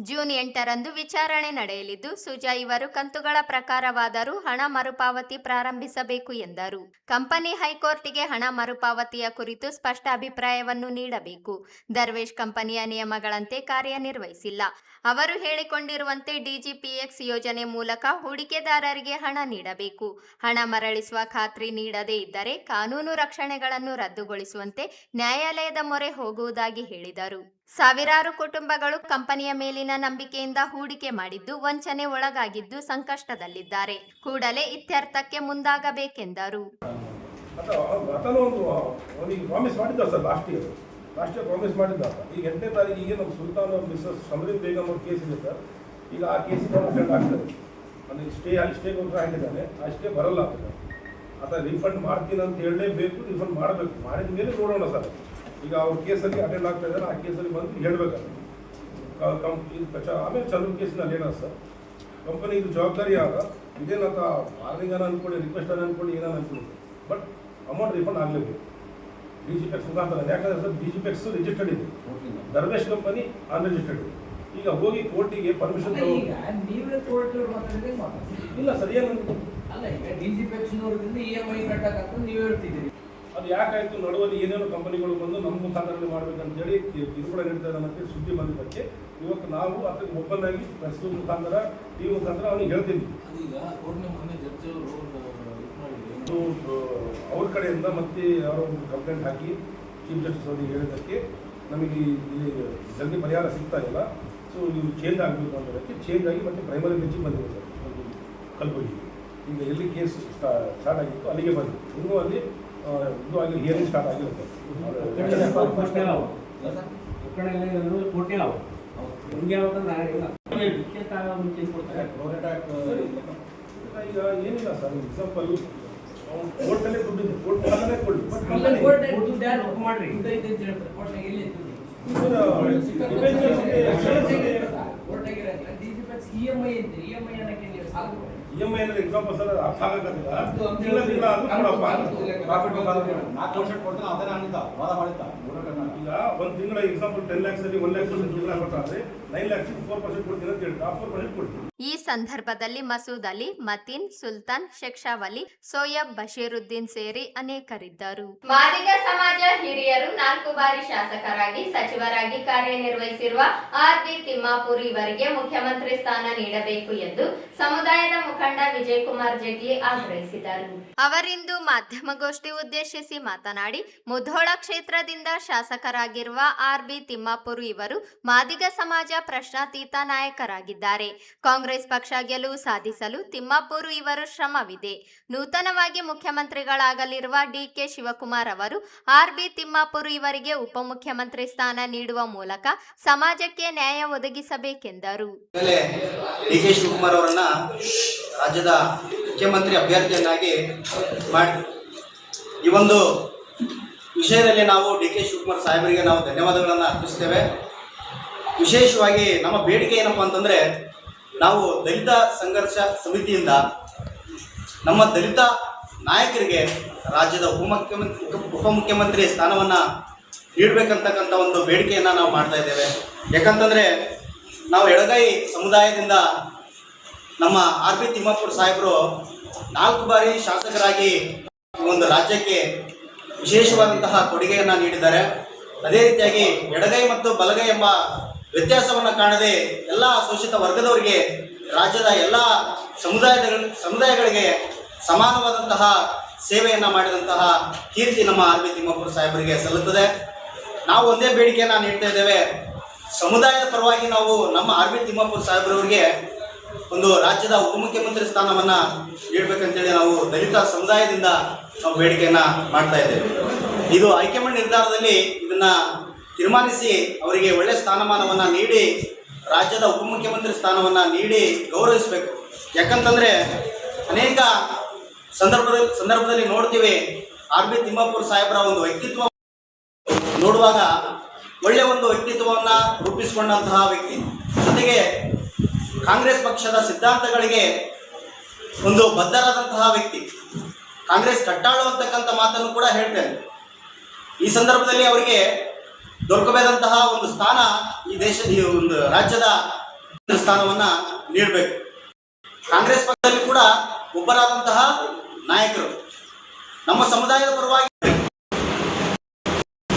ಜೂನ್ 8ರಂದು ವಿಚಾರಣೆ ನಡೆಯಲಿದ್ದು, ಸುಜಾ ಇವರು ಕಂತುಗಳ ಪ್ರಕಾರವಾದರೂ ಹಣ ಮರುಪಾವತಿ ಪ್ರಾರಂಭಿಸಬೇಕು ಎಂದರು. ಕಂಪನಿ ಹೈಕೋರ್ಟ್ಗೆ ಹಣ ಮರುಪಾವತಿಯ ಕುರಿತು ಸ್ಪಷ್ಟ ಅಭಿಪ್ರಾಯವನ್ನು ನೀಡಬೇಕು. ದರ್ವೇಶ್ ಕಂಪನಿಯ ನಿಯಮಗಳಂತೆ ಕಾರ್ಯನಿರ್ವಹಿಸಿಲ್ಲ. ಅವರು ಹೇಳಿಕೊಂಡಿರುವಂತೆ DGPX ಯೋಜನೆ ಮೂಲಕ ಹೂಡಿಕೆದಾರರಿಗೆ ಹಣ ನೀಡಬೇಕು. ಹಣ ಮರಳಿಸುವ ಖಾತ್ರಿ ನೀಡದೇ ಇದ್ದರೆ ಕಾನೂನು ರಕ್ಷಣೆಗಳನ್ನು ರದ್ದುಗೊಳಿಸುವಂತೆ ನ್ಯಾಯಾಲಯದ ಮೊರೆ ಹೋಗುವುದಾಗಿ ಹೇಳಿದರು. ಸಾವಿರಾರು ಕುಟುಂಬಗಳು ಕಂಪನಿಯ ಮೇಲಿನ ನಂಬಿಕೆಯಿಂದ ಹೂಡಿಕೆ ಮಾಡಿದ್ದು ವಂಚನೆ ಒಳಗಾಗಿದ್ದು ಸಂಕಷ್ಟದಲ್ಲಿದ್ದಾರೆ. ಕೂಡಲೇ ಇತ್ಯರ್ಥಕ್ಕೆ ಮುಂದಾಗಬೇಕೆಂದರು. ಪ್ರಾಮಿಸ್ ಮಾಡಿದ್ದ ಸರ್ ಲಾಸ್ಟ್ ಇಯರ್ ಪ್ರಾಮಿಸ್ ಮಾಡಿದ್ದ. ಈಗ 8ನೇ ತಾರೀಕಿಗೆ ನಮ್ಮ ಸುಲ್ತಾನ್ ಮಿಸಸ್ ಸಮರೀನ್ ಬೇಗಮ್ ಅವ್ರ ಕೇಸ್ ಇದೆ ಸರ್. ಈಗ ಆ ಕೇಸಿಗೆ ಅಟೆಂಡ್ ಆಗ್ತದೆ. ಅಂದರೆ ಸ್ಟೇ ಕೊಟ್ಟರೆ ಆಗಿದ್ದಾನೆ ಅಷ್ಟೇ ಬರಲ್ಲ ಅಂತ ಆತ ರಿಫಂಡ್ ಮಾಡ್ತೀನಿ ಅಂತ ಹೇಳಲೇಬೇಕು, ರಿಫಂಡ್ ಮಾಡಬೇಕು. ಮಾಡಿದ ಮೇಲೆ ನೋಡೋಣ ಸರ್. ಈಗ ಅವ್ರ ಕೇಸಲ್ಲಿ ಅಟೆಂಡ್ ಆಗ್ತಾ ಇದ್ದಾರೆ, ಆ ಕೇಸಲ್ಲಿ ಬಂದು ಹೇಳಬೇಕಲ್ಲ. ಆಮೇಲೆ ಚಂದ್ರ ಕೇಸಿನಲ್ಲಿ ಏನ ಸರ್ ಕಂಪನಿ ಇದು ಜವಾಬ್ದಾರಿ ಆಗ ಇದೇನಂತ ವಾರ್ನಿಂಗ್ ಅನ್ನ ಅಂದ್ಕೊಳ್ಳಿ, ರಿಕ್ವೆಸ್ಟ್ ಅನ್ನ ಅಂದ್ಕೊಳ್ಳಿ, ಏನಾನ ಅಂದ್ಕೊಳ್ಳಿ, ಬಟ್ ಅಮೌಂಟ್ ರಿಫಂಡ್ ಆಗಲೇಬೇಕು DGPX ಮುಖಾಂತರ. ಯಾಕಂದರೆ ಸರ್ DGPX ರಿಜಿಸ್ಟರ್ಡ್ ಇದೆ, ಧರ್ಮೇಶ್ ಕಂಪನಿ ಅನ್ರಿಜಿಸ್ಟರ್ಡ್ ಇದೆ. ಈಗ ಹೋಗಿ ಕೋರ್ಟಿಗೆ ಪರ್ಮಿಷನ್ ಇಲ್ಲ ಸರ್. ಏನು ಅಲ್ಲ, ಈಗ DGPX EMI ಕಟ್ಟಕ್ಕಂತ ನೀವು ಹೇಳ್ತಿದ್ದೀರಿ. ಅದು ಯಾಕಾಯ್ತು ನಡುವಲ್ಲಿ ಏನೇನೋ ಕಂಪನಿಗಳು ಬಂದು ನಮ್ಮ ಮುಖಾಂತರ ಮಾಡ್ಬೇಕಂತೇಳಿ ಇದು ಕೂಡ ನಡೀತಾ ಇದೆ ಅಂತ ಸುದ್ದಿ ಬಂದಿದ್ದಕ್ಕೆ ಇವತ್ತು ನಾವು ಅದಕ್ಕೆ ಒಬ್ಬನಾಗಿ ಪ್ರೆಸ್ ಮುಖಾಂತರ TV ಮುಖಾಂತರ ಅವನಿಗೆ ಹೇಳ್ತೀವಿ. ಅವ್ರ ಕಡೆಯಿಂದ ಮತ್ತೆ ಯಾರೋ ಒಂದು ಕಂಪ್ಲೇಂಟ್ ಹಾಕಿ ಚೀಫ್ ಜಸ್ಟಿಸ್ ಅವರಿಗೆ ಹೇಳಿದ್ದಕ್ಕೆ ನಮಗೆ ಇಲ್ಲಿ ಜಲ್ದಿ ಪರಿಹಾರ ಸಿಗ್ತಾ ಇಲ್ಲ. ಸೊ ಇವು ಚೇಂಜ್ ಆಗಬೇಕು ಅನ್ನೋದಕ್ಕೆ ಚೇಂಜ್ ಆಗಿ ಮತ್ತೆ ಪ್ರೈಮರಿ ಬೆಂಚಿಗೆ ಬಂದಿದೆ ಸರ್ ಕಲಬುರಗಿ. ಈಗ ಎಲ್ಲಿ ಕೇಸ್ ಸ್ಟಾರ್ಟ್ ಆಗಿತ್ತು ಅಲ್ಲಿಗೆ ಬಂದಿದೆ. ಇನ್ನೂ ಅಲ್ಲಿ ಇದು ಆಗಿ ಹಿಯರಿಂಗ್ ಸ್ಟಾರ್ಟ್ ಆಗಿಲ್ಲ ಸರ್. ಈಗ ಏನಿಲ್ಲ ಸರ್, ಎಕ್ಸಾಂಪಲ್ ಕೋರ್ಟಲ್ಲೇ ದುಡ್ಡಿದೆ, ಕೋರ್ಟ್ ಮುಖಾಂತರನೇ ಕೊಡಿ, EMI ಅಂದ್ರೆ ಎಕ್ಸಾಂಪಲ್ ಸರ್ ಅರ್ಥ ಆಗಕ್ಕಾಗಿಲ್ಲ. ಈಗ ಒಂದು ತಿಂಗಳ ಎಕ್ಸಾಂಪಲ್ 10 lakhs ಅಲ್ಲಿ 1 lakh ತಿಂಗಳ ಕೊಟ್ಟಾದ್ರೆ 9 lakhs 4% ಕೊಡ್ತೀನಿ ಅಂತ ಹೇಳ್ತಾರೆ. 4% ಕೊಡ್ತೀನಿ. ಈ ಸಂದರ್ಭದಲ್ಲಿ ಮಸೂದ್ ಅಲಿ, ಮತೀನ್, ಸುಲ್ತಾನ್, ಶೇಕ್ಷಾವಲಿ, ಸೋಯಬ್, ಬಶೀರುದ್ದೀನ್ ಸೇರಿ ಅನೇಕರಿದ್ದರು. ಮಾದಿಗ ಸಮಾಜ ಹಿರಿಯರು 4 ಬಾರಿ ಶಾಸಕರಾಗಿ ಸಚಿವರಾಗಿ ಕಾರ್ಯನಿರ್ವಹಿಸಿರುವ RB ತಿಮ್ಮಾಪುರ್ ಇವರಿಗೆ ಮುಖ್ಯಮಂತ್ರಿ ಸ್ಥಾನ ನೀಡಬೇಕು ಎಂದು ಸಮುದಾಯದ ಮುಖಂಡ ವಿಜಯ್ ಕುಮಾರ್ ಜಗ್ಲಿ ಆಗ್ರಹಿಸಿದರು. ಅವರಿಂದು ಮಾಧ್ಯಮಗೋಷ್ಠಿ ಉದ್ದೇಶಿಸಿ ಮಾತನಾಡಿ, ಮುಧೋಳ ಕ್ಷೇತ್ರದಿಂದ ಶಾಸಕರಾಗಿರುವ RB ತಿಮ್ಮಾಪುರ್ ಇವರು ಮಾದಿಗ ಸಮಾಜ ಪ್ರಶ್ನಾತೀತ ನಾಯಕರಾಗಿದ್ದಾರೆ. ಕಾಂಗ್ರೆಸ್ ಪಕ್ಷ ಗೆಲುವು ಸಾಧಿಸಲು ತಿಮ್ಮಾಪುರ್ ಇವರು ಶ್ರಮವಿದೆ. ನೂತನವಾಗಿ ಮುಖ್ಯಮಂತ್ರಿಗಳಾಗಲಿರುವ DK ಶಿವಕುಮಾರ್ ಅವರು RB ತಿಮ್ಮಾಪುರ್ ಇವರಿಗೆ ಉಪಮುಖ್ಯಮಂತ್ರಿ ಸ್ಥಾನ ನೀಡುವ ಮೂಲಕ ಸಮಾಜಕ್ಕೆ ನ್ಯಾಯ ಒದಗಿಸಬೇಕೆಂದರು. DK ಶಿವಕುಮಾರ್ ಅವರನ್ನ ರಾಜ್ಯದ ಮುಖ್ಯಮಂತ್ರಿ ಅಭ್ಯರ್ಥಿಯನ್ನಾಗಿ ಮಾಡಿ ಈ ಒಂದು ವಿಷಯದಲ್ಲಿ ನಾವು DK ಶಿವಕುಮಾರ್ ಸಾಹೇಬರಿಗೆ ನಾವು ಧನ್ಯವಾದಗಳನ್ನು ಅರ್ಪಿಸ್ತೇವೆ. ವಿಶೇಷವಾಗಿ ನಮ್ಮ ಬೇಡಿಕೆ ಏನಪ್ಪ ಅಂತಂದರೆ, ನಾವು ದಲಿತ ಸಂಘರ್ಷ ಸಮಿತಿಯಿಂದ ನಮ್ಮ ದಲಿತ ನಾಯಕರಿಗೆ ರಾಜ್ಯದ ಉಪಮುಖ್ಯಮಂತ್ರಿ ಸ್ಥಾನವನ್ನು ನೀಡಬೇಕಂತಕ್ಕಂಥ ಒಂದು ಬೇಡಿಕೆಯನ್ನು ನಾವು ಮಾಡ್ತಾ ಇದ್ದೇವೆ. ಯಾಕಂತಂದರೆ ನಾವು ಎಡಗೈ ಸಮುದಾಯದಿಂದ ನಮ್ಮ RB ತಿಮ್ಮಾಪುರ್ ಸಾಹೇಬರು 4 ಬಾರಿ ಶಾಸಕರಾಗಿ ಒಂದು ರಾಜ್ಯಕ್ಕೆ ವಿಶೇಷವಾದಂತಹ ಕೊಡುಗೆಯನ್ನು ನೀಡಿದ್ದಾರೆ. ಅದೇ ರೀತಿಯಾಗಿ ಎಡಗೈ ಮತ್ತು ಬಲಗೈ ಎಂಬ ವ್ಯತ್ಯಾಸವನ್ನು ಕಾಣದೆ ಎಲ್ಲ ಶೋಷಿತ ವರ್ಗದವರಿಗೆ ರಾಜ್ಯದ ಎಲ್ಲ ಸಮುದಾಯಗಳಿಗೆ ಸಮಾನವಾದಂತಹ ಸೇವೆಯನ್ನು ಮಾಡಿದಂತಹ ಕೀರ್ತಿ ನಮ್ಮ RB ತಿಮ್ಮಾಪುರ್ ಸಾಹೇಬರಿಗೆ ಸಲ್ಲುತ್ತದೆ. ನಾವು ಒಂದೇ ಬೇಡಿಕೆಯನ್ನು ನೀಡ್ತಾ ಇದ್ದೇವೆ, ಸಮುದಾಯದ ಪರವಾಗಿ ನಾವು ನಮ್ಮ RB ತಿಮ್ಮಾಪುರ್ ಸಾಹೇಬರವರಿಗೆ ಒಂದು ರಾಜ್ಯದ ಉಪಮುಖ್ಯಮಂತ್ರಿ ಸ್ಥಾನವನ್ನು ನೀಡಬೇಕಂತೇಳಿ ನಾವು ದಲಿತ ಸಮುದಾಯದಿಂದ ನಾವು ಬೇಡಿಕೆಯನ್ನು ಮಾಡ್ತಾ ಇದ್ದೇವೆ. ಇದು ಹೈಕಮಾಂಡ್ ನಿರ್ಧಾರದಲ್ಲಿ ಇದನ್ನು ತೀರ್ಮಾನಿಸಿ ಅವರಿಗೆ ಒಳ್ಳೆಯ ಸ್ಥಾನಮಾನವನ್ನು ನೀಡಿ ರಾಜ್ಯದ ಉಪಮುಖ್ಯಮಂತ್ರಿ ಸ್ಥಾನವನ್ನು ನೀಡಿ ಗೌರವಿಸಬೇಕು. ಯಾಕಂತಂದರೆ ಅನೇಕ ಸಂದರ್ಭದಲ್ಲಿ ನೋಡ್ತೀವಿ, RB ತಿಮ್ಮಾಪುರ್ ಸಾಹೇಬರ ಒಂದು ವ್ಯಕ್ತಿತ್ವ ನೋಡುವಾಗ ಒಳ್ಳೆಯ ಒಂದು ವ್ಯಕ್ತಿತ್ವವನ್ನು ರೂಪಿಸಿಕೊಂಡಂತಹ ವ್ಯಕ್ತಿ, ಜೊತೆಗೆ ಕಾಂಗ್ರೆಸ್ ಪಕ್ಷದ ಸಿದ್ಧಾಂತಗಳಿಗೆ ಒಂದು ಬದ್ಧರಾದಂತಹ ವ್ಯಕ್ತಿ, ಕಾಂಗ್ರೆಸ್ ಕಟ್ಟಾಳು ಅಂತಕ್ಕಂಥ ಮಾತನ್ನು ಕೂಡ ಹೇಳ್ತೇನೆ. ಈ ಸಂದರ್ಭದಲ್ಲಿ ಅವರಿಗೆ ದೊರಕಬೇಕಾದಂತಹ ಒಂದು ಸ್ಥಾನ ಈ ಒಂದು ರಾಜ್ಯದ ಸ್ಥಾನವನ್ನು ನೀಡಬೇಕು. ಕಾಂಗ್ರೆಸ್ ಪಕ್ಷದಲ್ಲಿ ಕೂಡ ಒಬ್ಬರಾದಂತಹ ನಾಯಕರು ನಮ್ಮ ಸಮುದಾಯದ ಪರವಾಗಿ,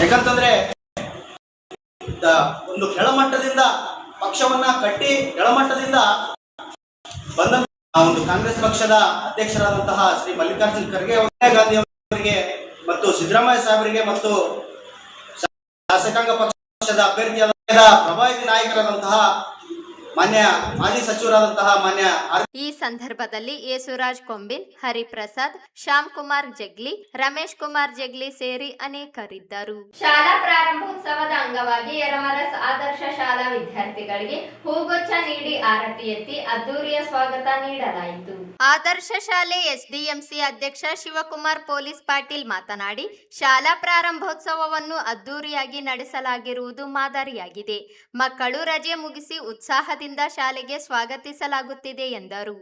ಯಾಕಂತಂದ್ರೆ ಒಂದು ಕೆಳಮಟ್ಟದಿಂದ ಪಕ್ಷವನ್ನ ಕಟ್ಟಿ ಕೆಳಮಟ್ಟದಿಂದ ಬಂದ ಒಂದು ಕಾಂಗ್ರೆಸ್ ಪಕ್ಷದ ಅಧ್ಯಕ್ಷರಾದಂತಹ ಶ್ರೀ ಮಲ್ಲಿಕಾರ್ಜುನ್ ಖರ್ಗೆ, ಸೋನಿಯಾ ಗಾಂಧಿ ಅವರಿಗೆ ಮತ್ತು ಸಿದ್ದರಾಮಯ್ಯ ಸಾಹೇಬರಿಗೆ ಮತ್ತು ಶಾಸಕಾಂಗ ಪಕ್ಷದ ಅಭ್ಯರ್ಥಿಯಾದ ಪ್ರಭಾವಿ ನಾಯಕರಾದಂತಹ ಮಾನ್ಯ ಮಾಜಿ ಸಚಿವರಾದಂತಹ ಮಾನ್ಯ ಈ ಸಂದರ್ಭದಲ್ಲಿ ಯೇಸುರಾಜ್ ಕೊಂಬಿನ್, ಹರಿಪ್ರಸಾದ್, ಶ್ಯಾಮ್ ಕುಮಾರ್ ಜಗ್ಲಿ, ರಮೇಶ್ ಕುಮಾರ್ ಜಗ್ಲಿ ಸೇರಿ ಅನೇಕರಿದ್ದರು. ಶಾಲಾ ಪ್ರಾರಂಭೋತ್ಸವದ ಅಂಗವಾಗಿ ಯರಮರಸ್ ಆದರ್ಶ ಶಾಲಾ ವಿದ್ಯಾರ್ಥಿಗಳಿಗೆ ಹೂಗುಚ್ಛ ನೀಡಿ ಆರತಿ ಎತ್ತಿ ಅದ್ದೂರಿಯ ಸ್ವಾಗತ ನೀಡಲಾಯಿತು. ಆದರ್ಶ ಶಾಲೆ ಎಸ್ಡಿಎಂಸಿ ಅಧ್ಯಕ್ಷ ಶಿವಕುಮಾರ್ ಪೊಲೀಸ್ ಪಾಟೀಲ್ ಮಾತನಾಡಿ, ಶಾಲಾ ಪ್ರಾರಂಭೋತ್ಸವವನ್ನು ಅದ್ದೂರಿಯಾಗಿ ನಡೆಸಲಾಗಿರುವುದು ಮಾದರಿಯಾಗಿದೆ. ಮಕ್ಕಳು ರಜೆ ಮುಗಿಸಿ ಉತ್ಸಾಹದಿಂದ ಶಾಲೆಗೆ ಸ್ವಾಗತಿಸಲಾಗುತ್ತಿದೆ ಎಂದರು.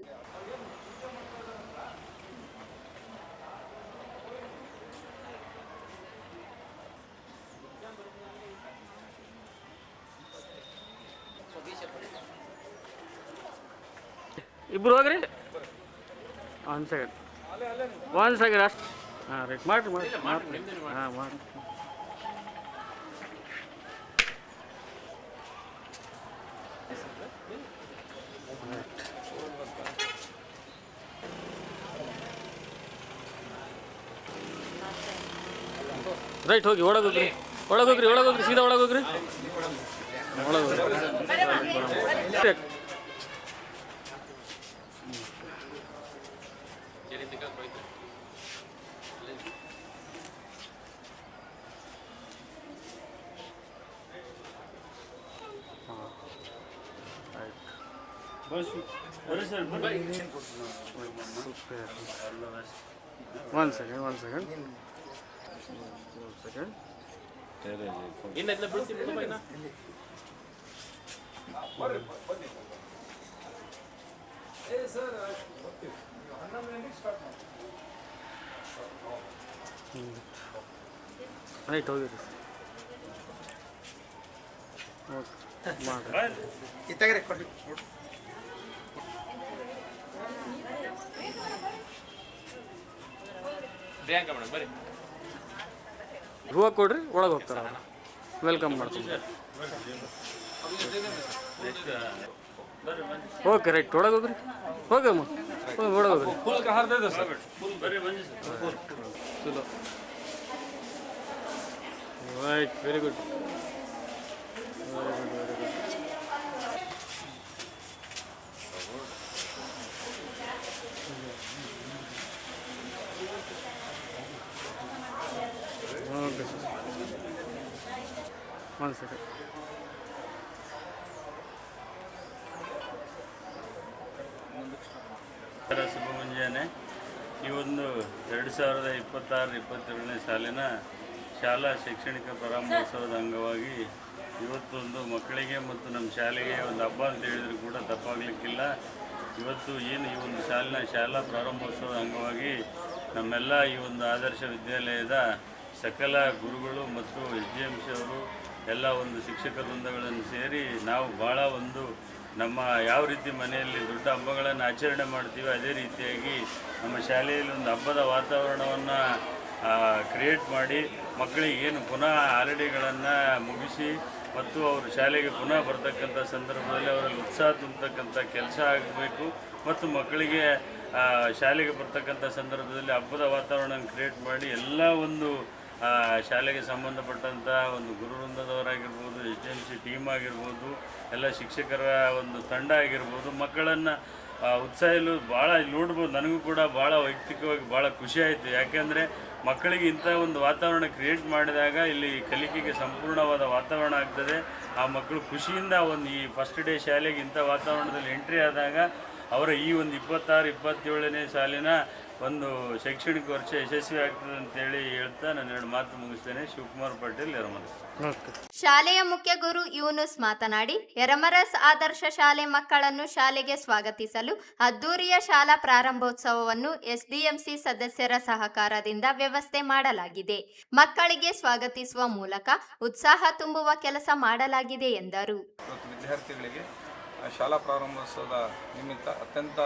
ಇಬ್ರು ಹೋಗ್ರಿ. ಒಂದು ಸೆಕೆಂಡ್ ಅಷ್ಟು. ಹಾಂ ರೈಟ್ ಮಾಡಿ ಹಾಂ ಮಾಡಿ. ರೈಟ್ ಹೋಗಿ ಒಳಗೋಗ್ರಿ ಸೀದಾ ಒಳಗೋಗ್ರಿ. One second. Right, ಹೋಗಿರಿ. ಹೂವು ಕೊಡ್ರಿ, ಒಳಗೆ ಹೋಗ್ತಾರ. ವೆಲ್ಕಮ್ ಮಾಡ್ತೀನಿ. ಓಕೆ ರೈಟ್, ಒಳಗೆ ಹೋಗ್ರಿ. ಹೋಗಮ್ಮ ಒಳಗೆ ಹೋಗ್ರಿ. ಚಲೋ right, very good. Okay sir, ಒಂದು ಸೆಕೆಂಡ್. ಶುಭ ಮುಂಜಾನೆ. ಈ ಒಂದು 2026-27ನೇ ಸಾಲಿನ ಶಾಲಾ ಶೈಕ್ಷಣಿಕ ಪ್ರಾರಂಭೋತ್ಸವದ ಅಂಗವಾಗಿ ಇವತ್ತೊಂದು ಮಕ್ಕಳಿಗೆ ಮತ್ತು ನಮ್ಮ ಶಾಲೆಗೆ ಒಂದು ಹಬ್ಬ ಅಂತ ಹೇಳಿದರೂ ಕೂಡ ತಪ್ಪಾಗಲಿಕ್ಕಿಲ್ಲ. ಇವತ್ತು ಏನು ಈ ಒಂದು ಶಾಲಾ ಪ್ರಾರಂಭೋತ್ಸವದ ಅಂಗವಾಗಿ ನಮ್ಮೆಲ್ಲ ಈ ಒಂದು ಆದರ್ಶ ವಿದ್ಯಾಲಯದ ಸಕಲ ಗುರುಗಳು ಮತ್ತು SDMC ಅವರು ಎಲ್ಲ ಒಂದು ಶಿಕ್ಷಕ ವೃಂದಗಳನ್ನು ಸೇರಿ ನಾವು ಭಾಳ ಒಂದು ನಮ್ಮ ಯಾವ ರೀತಿ ಮನೆಯಲ್ಲಿ ದೊಡ್ಡ ಹಬ್ಬಗಳನ್ನು ಆಚರಣೆ ಮಾಡ್ತೀವಿ ಅದೇ ರೀತಿಯಾಗಿ ನಮ್ಮ ಶಾಲೆಯಲ್ಲಿ ಒಂದು ಹಬ್ಬದ ವಾತಾವರಣವನ್ನು ಕ್ರಿಯೇಟ್ ಮಾಡಿ ಮಕ್ಕಳಿಗೆ ಏನು ಪುನಃ ಹಾಲಿಡೇಗಳನ್ನು ಮುಗಿಸಿ ಮತ್ತು ಅವರು ಶಾಲೆಗೆ ಪುನಃ ಬರ್ತಕ್ಕಂಥ ಸಂದರ್ಭದಲ್ಲಿ ಅವರಲ್ಲಿ ಉತ್ಸಾಹ ತುಂಬತಕ್ಕಂಥ ಕೆಲಸ ಆಗಬೇಕು ಮತ್ತು ಮಕ್ಕಳಿಗೆ ಶಾಲೆಗೆ ಬರ್ತಕ್ಕಂಥ ಸಂದರ್ಭದಲ್ಲಿ ಹಬ್ಬದ ವಾತಾವರಣ ಕ್ರಿಯೇಟ್ ಮಾಡಿ ಎಲ್ಲ ಒಂದು ಶಾಲೆಗೆ ಸಂಬಂಧಪಟ್ಟಂಥ ಒಂದು ಗುರುವೃಂದದವರಾಗಿರ್ಬೋದು, SDMC ಟೀಮ್ ಆಗಿರ್ಬೋದು, ಎಲ್ಲ ಶಿಕ್ಷಕರ ಒಂದು ತಂಡ ಆಗಿರ್ಬೋದು, ಮಕ್ಕಳನ್ನು ಉತ್ಸಾಹಲು ಭಾಳ ನೋಡ್ಬೋದು. ನನಗೂ ಕೂಡ ಭಾಳ ವೈಯಕ್ತಿಕವಾಗಿ ಭಾಳ ಖುಷಿ ಆಯಿತು. ಯಾಕೆಂದರೆ ಮಕ್ಕಳಿಗೆ ಇಂಥ ಒಂದು ವಾತಾವರಣ ಕ್ರಿಯೇಟ್ ಮಾಡಿದಾಗ ಇಲ್ಲಿ ಕಲಿಕೆಗೆ ಸಂಪೂರ್ಣವಾದ ವಾತಾವರಣ ಆಗ್ತದೆ. ಆ ಮಕ್ಕಳು ಖುಷಿಯಿಂದ ಒಂದು ಈ ಫಸ್ಟ್ ಡೇ ಶಾಲೆಗೆ ಇಂಥ ವಾತಾವರಣದಲ್ಲಿ ಎಂಟ್ರಿ ಆದಾಗ ಅವರ ಈ ಒಂದು 26-27ನೇ ಸಾಲಿನ ಒಂದು ಶೈಕ್ಷಣಿಕ ವರ್ಷ ಯಶಸ್ವಿ ಆಗ್ತದೆ ಅಂತೇಳಿ ಹೇಳ್ತಾ ನಾನು 2 ಮಾತು ಮುಗಿಸ್ತೇನೆ. ಶಿವಕುಮಾರ್ ಪಾಟೀಲ್, ಯರಮರಸ್. ಶಾಲೆಯ ಮುಖ್ಯ ಗುರು ಯೂನುಸ್ ಮಾತನಾಡಿ, ಯರಮರಸ್ ಆದರ್ಶ ಶಾಲೆ ಮಕ್ಕಳನ್ನು ಶಾಲೆಗೆ ಸ್ವಾಗತಿಸಲು ಅದ್ದೂರಿಯ ಶಾಲಾ ಪ್ರಾರಂಭೋತ್ಸವವನ್ನು SDMC ಸದಸ್ಯರ ಸಹಕಾರದಿಂದ ವ್ಯವಸ್ಥೆ ಮಾಡಲಾಗಿದೆ. ಮಕ್ಕಳಿಗೆ ಸ್ವಾಗತಿಸುವ ಮೂಲಕ ಉತ್ಸಾಹ ತುಂಬುವ ಕೆಲಸ ಮಾಡಲಾಗಿದೆ ಎಂದರು. ವಿದ್ಯಾರ್ಥಿಗಳಿಗೆ ಶಾಲಾ ಪ್ರಾರಂಭೋತ್ಸವದ ನಿಮಿತ್ತ ಅತ್ಯಂತ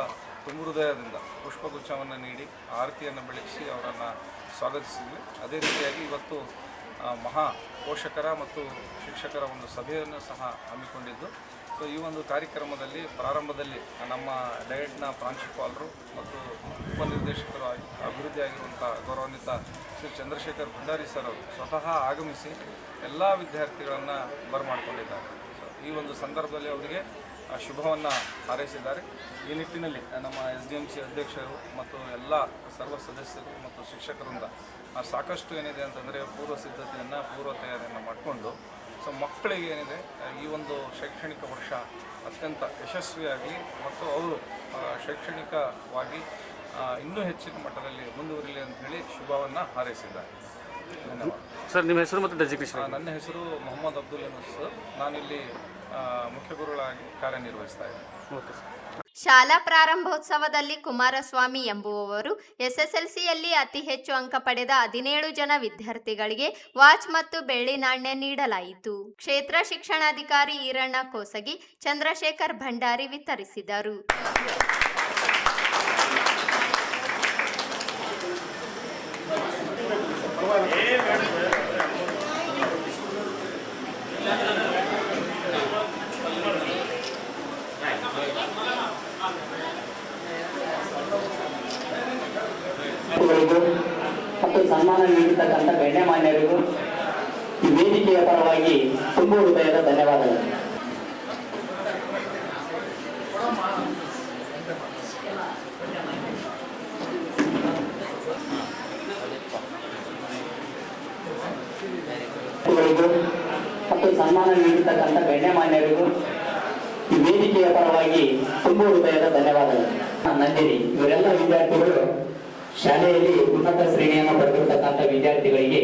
ತುಂಬ ಹೃದಯದಿಂದ ಪುಷ್ಪಗುಚ್ಛವನ್ನು ನೀಡಿ ಆರತಿಯನ್ನು ಬೆಳಗಿಸಿ ಅವರನ್ನು ಸ್ವಾಗತಿಸಿದ್ವಿ. ಅದೇ ರೀತಿಯಾಗಿ ಇವತ್ತು ಮಹಾ ಪೋಷಕರ ಮತ್ತು ಶಿಕ್ಷಕರ ಒಂದು ಸಭೆಯನ್ನು ಸಹ ಹಮ್ಮಿಕೊಂಡಿದ್ದು. ಸೊ ಈ ಒಂದು ಕಾರ್ಯಕ್ರಮದಲ್ಲಿ ಪ್ರಾರಂಭದಲ್ಲಿ ನಮ್ಮ ಡಯಟ್ನ ಪ್ರಾಂಶುಪಾಲರು ಮತ್ತು ಉಪನಿರ್ದೇಶಕರು ಅಭಿವೃದ್ಧಿ ಆಗಿರುವಂಥ ಗೌರವಾನ್ವಿತ ಶ್ರೀ ಚಂದ್ರಶೇಖರ್ ಭಂಡಾರಿ ಸರ್ ಅವರು ಸ್ವತಃ ಆಗಮಿಸಿ ಎಲ್ಲ ವಿದ್ಯಾರ್ಥಿಗಳನ್ನು ಬರಮಾಡಿಕೊಂಡಿದ್ದಾರೆ. ಸೊ ಈ ಒಂದು ಸಂದರ್ಭದಲ್ಲಿ ಅವರಿಗೆ ಶುಭವನ್ನು ಹಾರೈಸಿದ್ದಾರೆ. ಈ ನಿಟ್ಟಿನಲ್ಲಿ ನಮ್ಮ SDMC ಅಧ್ಯಕ್ಷರು ಮತ್ತು ಎಲ್ಲ ಸರ್ವ ಸದಸ್ಯರು ಮತ್ತು ಶಿಕ್ಷಕರಿಂದ ಸಾಕಷ್ಟು ಏನಿದೆ ಅಂತಂದರೆ ಪೂರ್ವ ಸಿದ್ಧತೆಯನ್ನು ಪೂರ್ವ ತಯಾರಿಯನ್ನು ಮಾಡಿಕೊಂಡು ಸೊ ಮಕ್ಕಳಿಗೆ ಏನಿದೆ ಈ ಒಂದು ಶೈಕ್ಷಣಿಕ ವರ್ಷ ಅತ್ಯಂತ ಯಶಸ್ವಿಯಾಗಲಿ ಮತ್ತು ಅವರು ಶೈಕ್ಷಣಿಕವಾಗಿ ಇನ್ನೂ ಹೆಚ್ಚಿನ ಮಟ್ಟದಲ್ಲಿ ಮುಂದುವರಿಲಿ ಅಂತ ಹೇಳಿ ಶುಭವನ್ನು ಹಾರೈಸಿದ್ದಾರೆ. ಧನ್ಯವಾದ ಸರ್. ನಿಮ್ಮ ಹೆಸರು ಮತ್ತು ಡೆಸಿಗ್ನೇಷನ್? ನನ್ನ ಹೆಸರು ಮೊಹಮ್ಮದ್ ಅಬ್ದುಲ್ ಅನಸ್ ಸರ್. ನಾನಿಲ್ಲಿ ಮುಖ್ಯ ಗುರುಗಳಾಗಿ ಕಾರ್ಯನಿರ್ವಹಿಸ್ತಾ ಇದ್ದೀನಿ. Okay sir. ಶಾಲಾ ಪ್ರಾರಂಭೋತ್ಸವದಲ್ಲಿ ಕುಮಾರಸ್ವಾಮಿ ಎಂಬುವವರು SSLCಯಲ್ಲಿ ಅತಿ ಹೆಚ್ಚು ಅಂಕ ಪಡೆದ 17 ಜನ ವಿದ್ಯಾರ್ಥಿಗಳಿಗೆ ವಾಚ್ ಮತ್ತು ಬೆಳ್ಳಿ ನಾಣ್ಯ ನೀಡಲಾಯಿತು. ಕ್ಷೇತ್ರ ಶಿಕ್ಷಣಾಧಿಕಾರಿ ಈರಣ್ಣ ಕೋಸಗಿ, ಚಂದ್ರಶೇಖರ್ ಭಂಡಾರಿ ವಿತರಿಸಿದರು. ಮತ್ತು ಸನ್ಮಾನ ನೀಡಿರ್ತಕ್ಕಂಥ ಗಣ್ಯಮಾನ್ಯರಿಗೂ ವೇದಿಕೆಯ ಪರವಾಗಿ ತುಂಬ ಹೃದಯದ ಧನ್ಯವಾದಗಳು. ಮತ್ತು ಸನ್ಮಾನ ನೀಡಿರ್ತಕ್ಕಂಥ ಗಣ್ಯಮಾನ್ಯರಿಗೂ ವೇದಿಕೆಯ ಪರವಾಗಿ ತುಂಬ ಹೃದಯದ ಧನ್ಯವಾದಗಳು. ನಂದಿನಿ ಇವರೆಲ್ಲ ವಿದ್ಯಾರ್ಥಿಗಳು ಶಾಲೆಯಲ್ಲಿ ಉನ್ನತ ಶ್ರೇಣಿಯನ್ನು ಪಡೆದಿರತಕ್ಕಂಥ ವಿದ್ಯಾರ್ಥಿಗಳಿಗೆ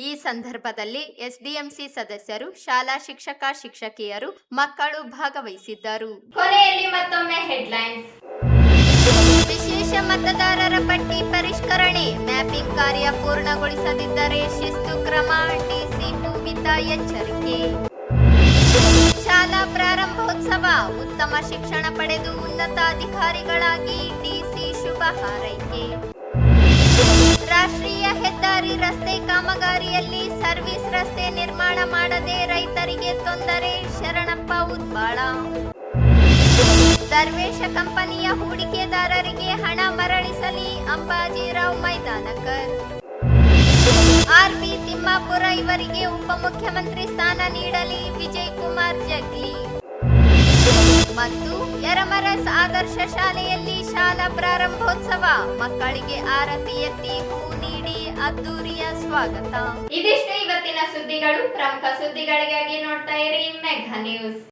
ಈ ಸಂದರ್ಭದಲ್ಲಿ SDMC ಸದಸ್ಯರು, ಶಾಲಾ ಶಿಕ್ಷಕ ಶಿಕ್ಷಕಿಯರು, ಮಕ್ಕಳು ಭಾಗವಹಿಸಿದ್ದರು. ಕೊನೆಯಲ್ಲಿ ಮತ್ತೊಮ್ಮೆ ಹೆಡ್ಲೈನ್ಸ್. ವಿಶೇಷ ಮತದಾರರ ಪಟ್ಟಿ ಪರಿಷ್ಕರಣೆ, ಮ್ಯಾಪಿಂಗ್ ಕಾರ್ಯ ಪೂರ್ಣಗೊಳಿಸದಿದ್ದರೆ ಶಿಸ್ತು ಕ್ರಮ, DC ಭೂವಿತಾ ಎಚ್ಚರಿಕೆ. ಶಾಲಾ ಪ್ರಾರಂಭೋತ್ಸವ, ಉತ್ತಮ ಶಿಕ್ಷಣ ಪಡೆದು ಉನ್ನತ ಅಧಿಕಾರಿಗಳಾಗಿ DC ಶುಭ ಹಾರೈಕೆ. ರಾಷ್ಟ್ರೀಯ ಹೆದ್ದಾರಿ ರಸ್ತೆ ಕಾಮಗಾರಿಯಲ್ಲಿ ಸರ್ವಿಸ್ ರಸ್ತೆ ನಿರ್ಮಾಣ ಮಾಡದೆ ರೈತರಿಗೆ ತೊಂದರೆ, ಶರಣಪ್ಪ ಉದ್ಬಾಳ. ದರ್ವೇಶ ಕಂಪನಿಯ ಹೂಡಿಕೆದಾರರಿಗೆ ಹಣ ಮರಳಿಸಲಿ, ಅಂಬಾಜಿರಾವ್ ಮೈದಾನಕರ್. RB ತಿಮ್ಮಾಪುರ ಇವರಿಗೆ ಉಪಮುಖ್ಯಮಂತ್ರಿ ಸ್ಥಾನ ನೀಡಲಿ, ವಿಜಯ್ ಕುಮಾರ್ ಜಗ್ಲಿ. ಮತ್ತು ಯರಮರಸ್ ಆದರ್ಶ ಶಾಲೆಯಲ್ಲಿ ಶಾಲಾ ಪ್ರಾರಂಭೋತ್ಸವ, ಮಕ್ಕಳಿಗೆ ಆರತಿ ಎತ್ತಿ ಹೂ ನೀಡಿ ಅದ್ದೂರಿಯ ಸ್ವಾಗತ. ಇದಿಷ್ಟು ಇವತ್ತಿನ ಸುದ್ದಿಗಳು. ಪ್ರಮುಖ ಸುದ್ದಿಗಳಿಗಾಗಿ ನೋಡ್ತಾ ಇರಿ ಮೆಘಾ ನ್ಯೂಸ್.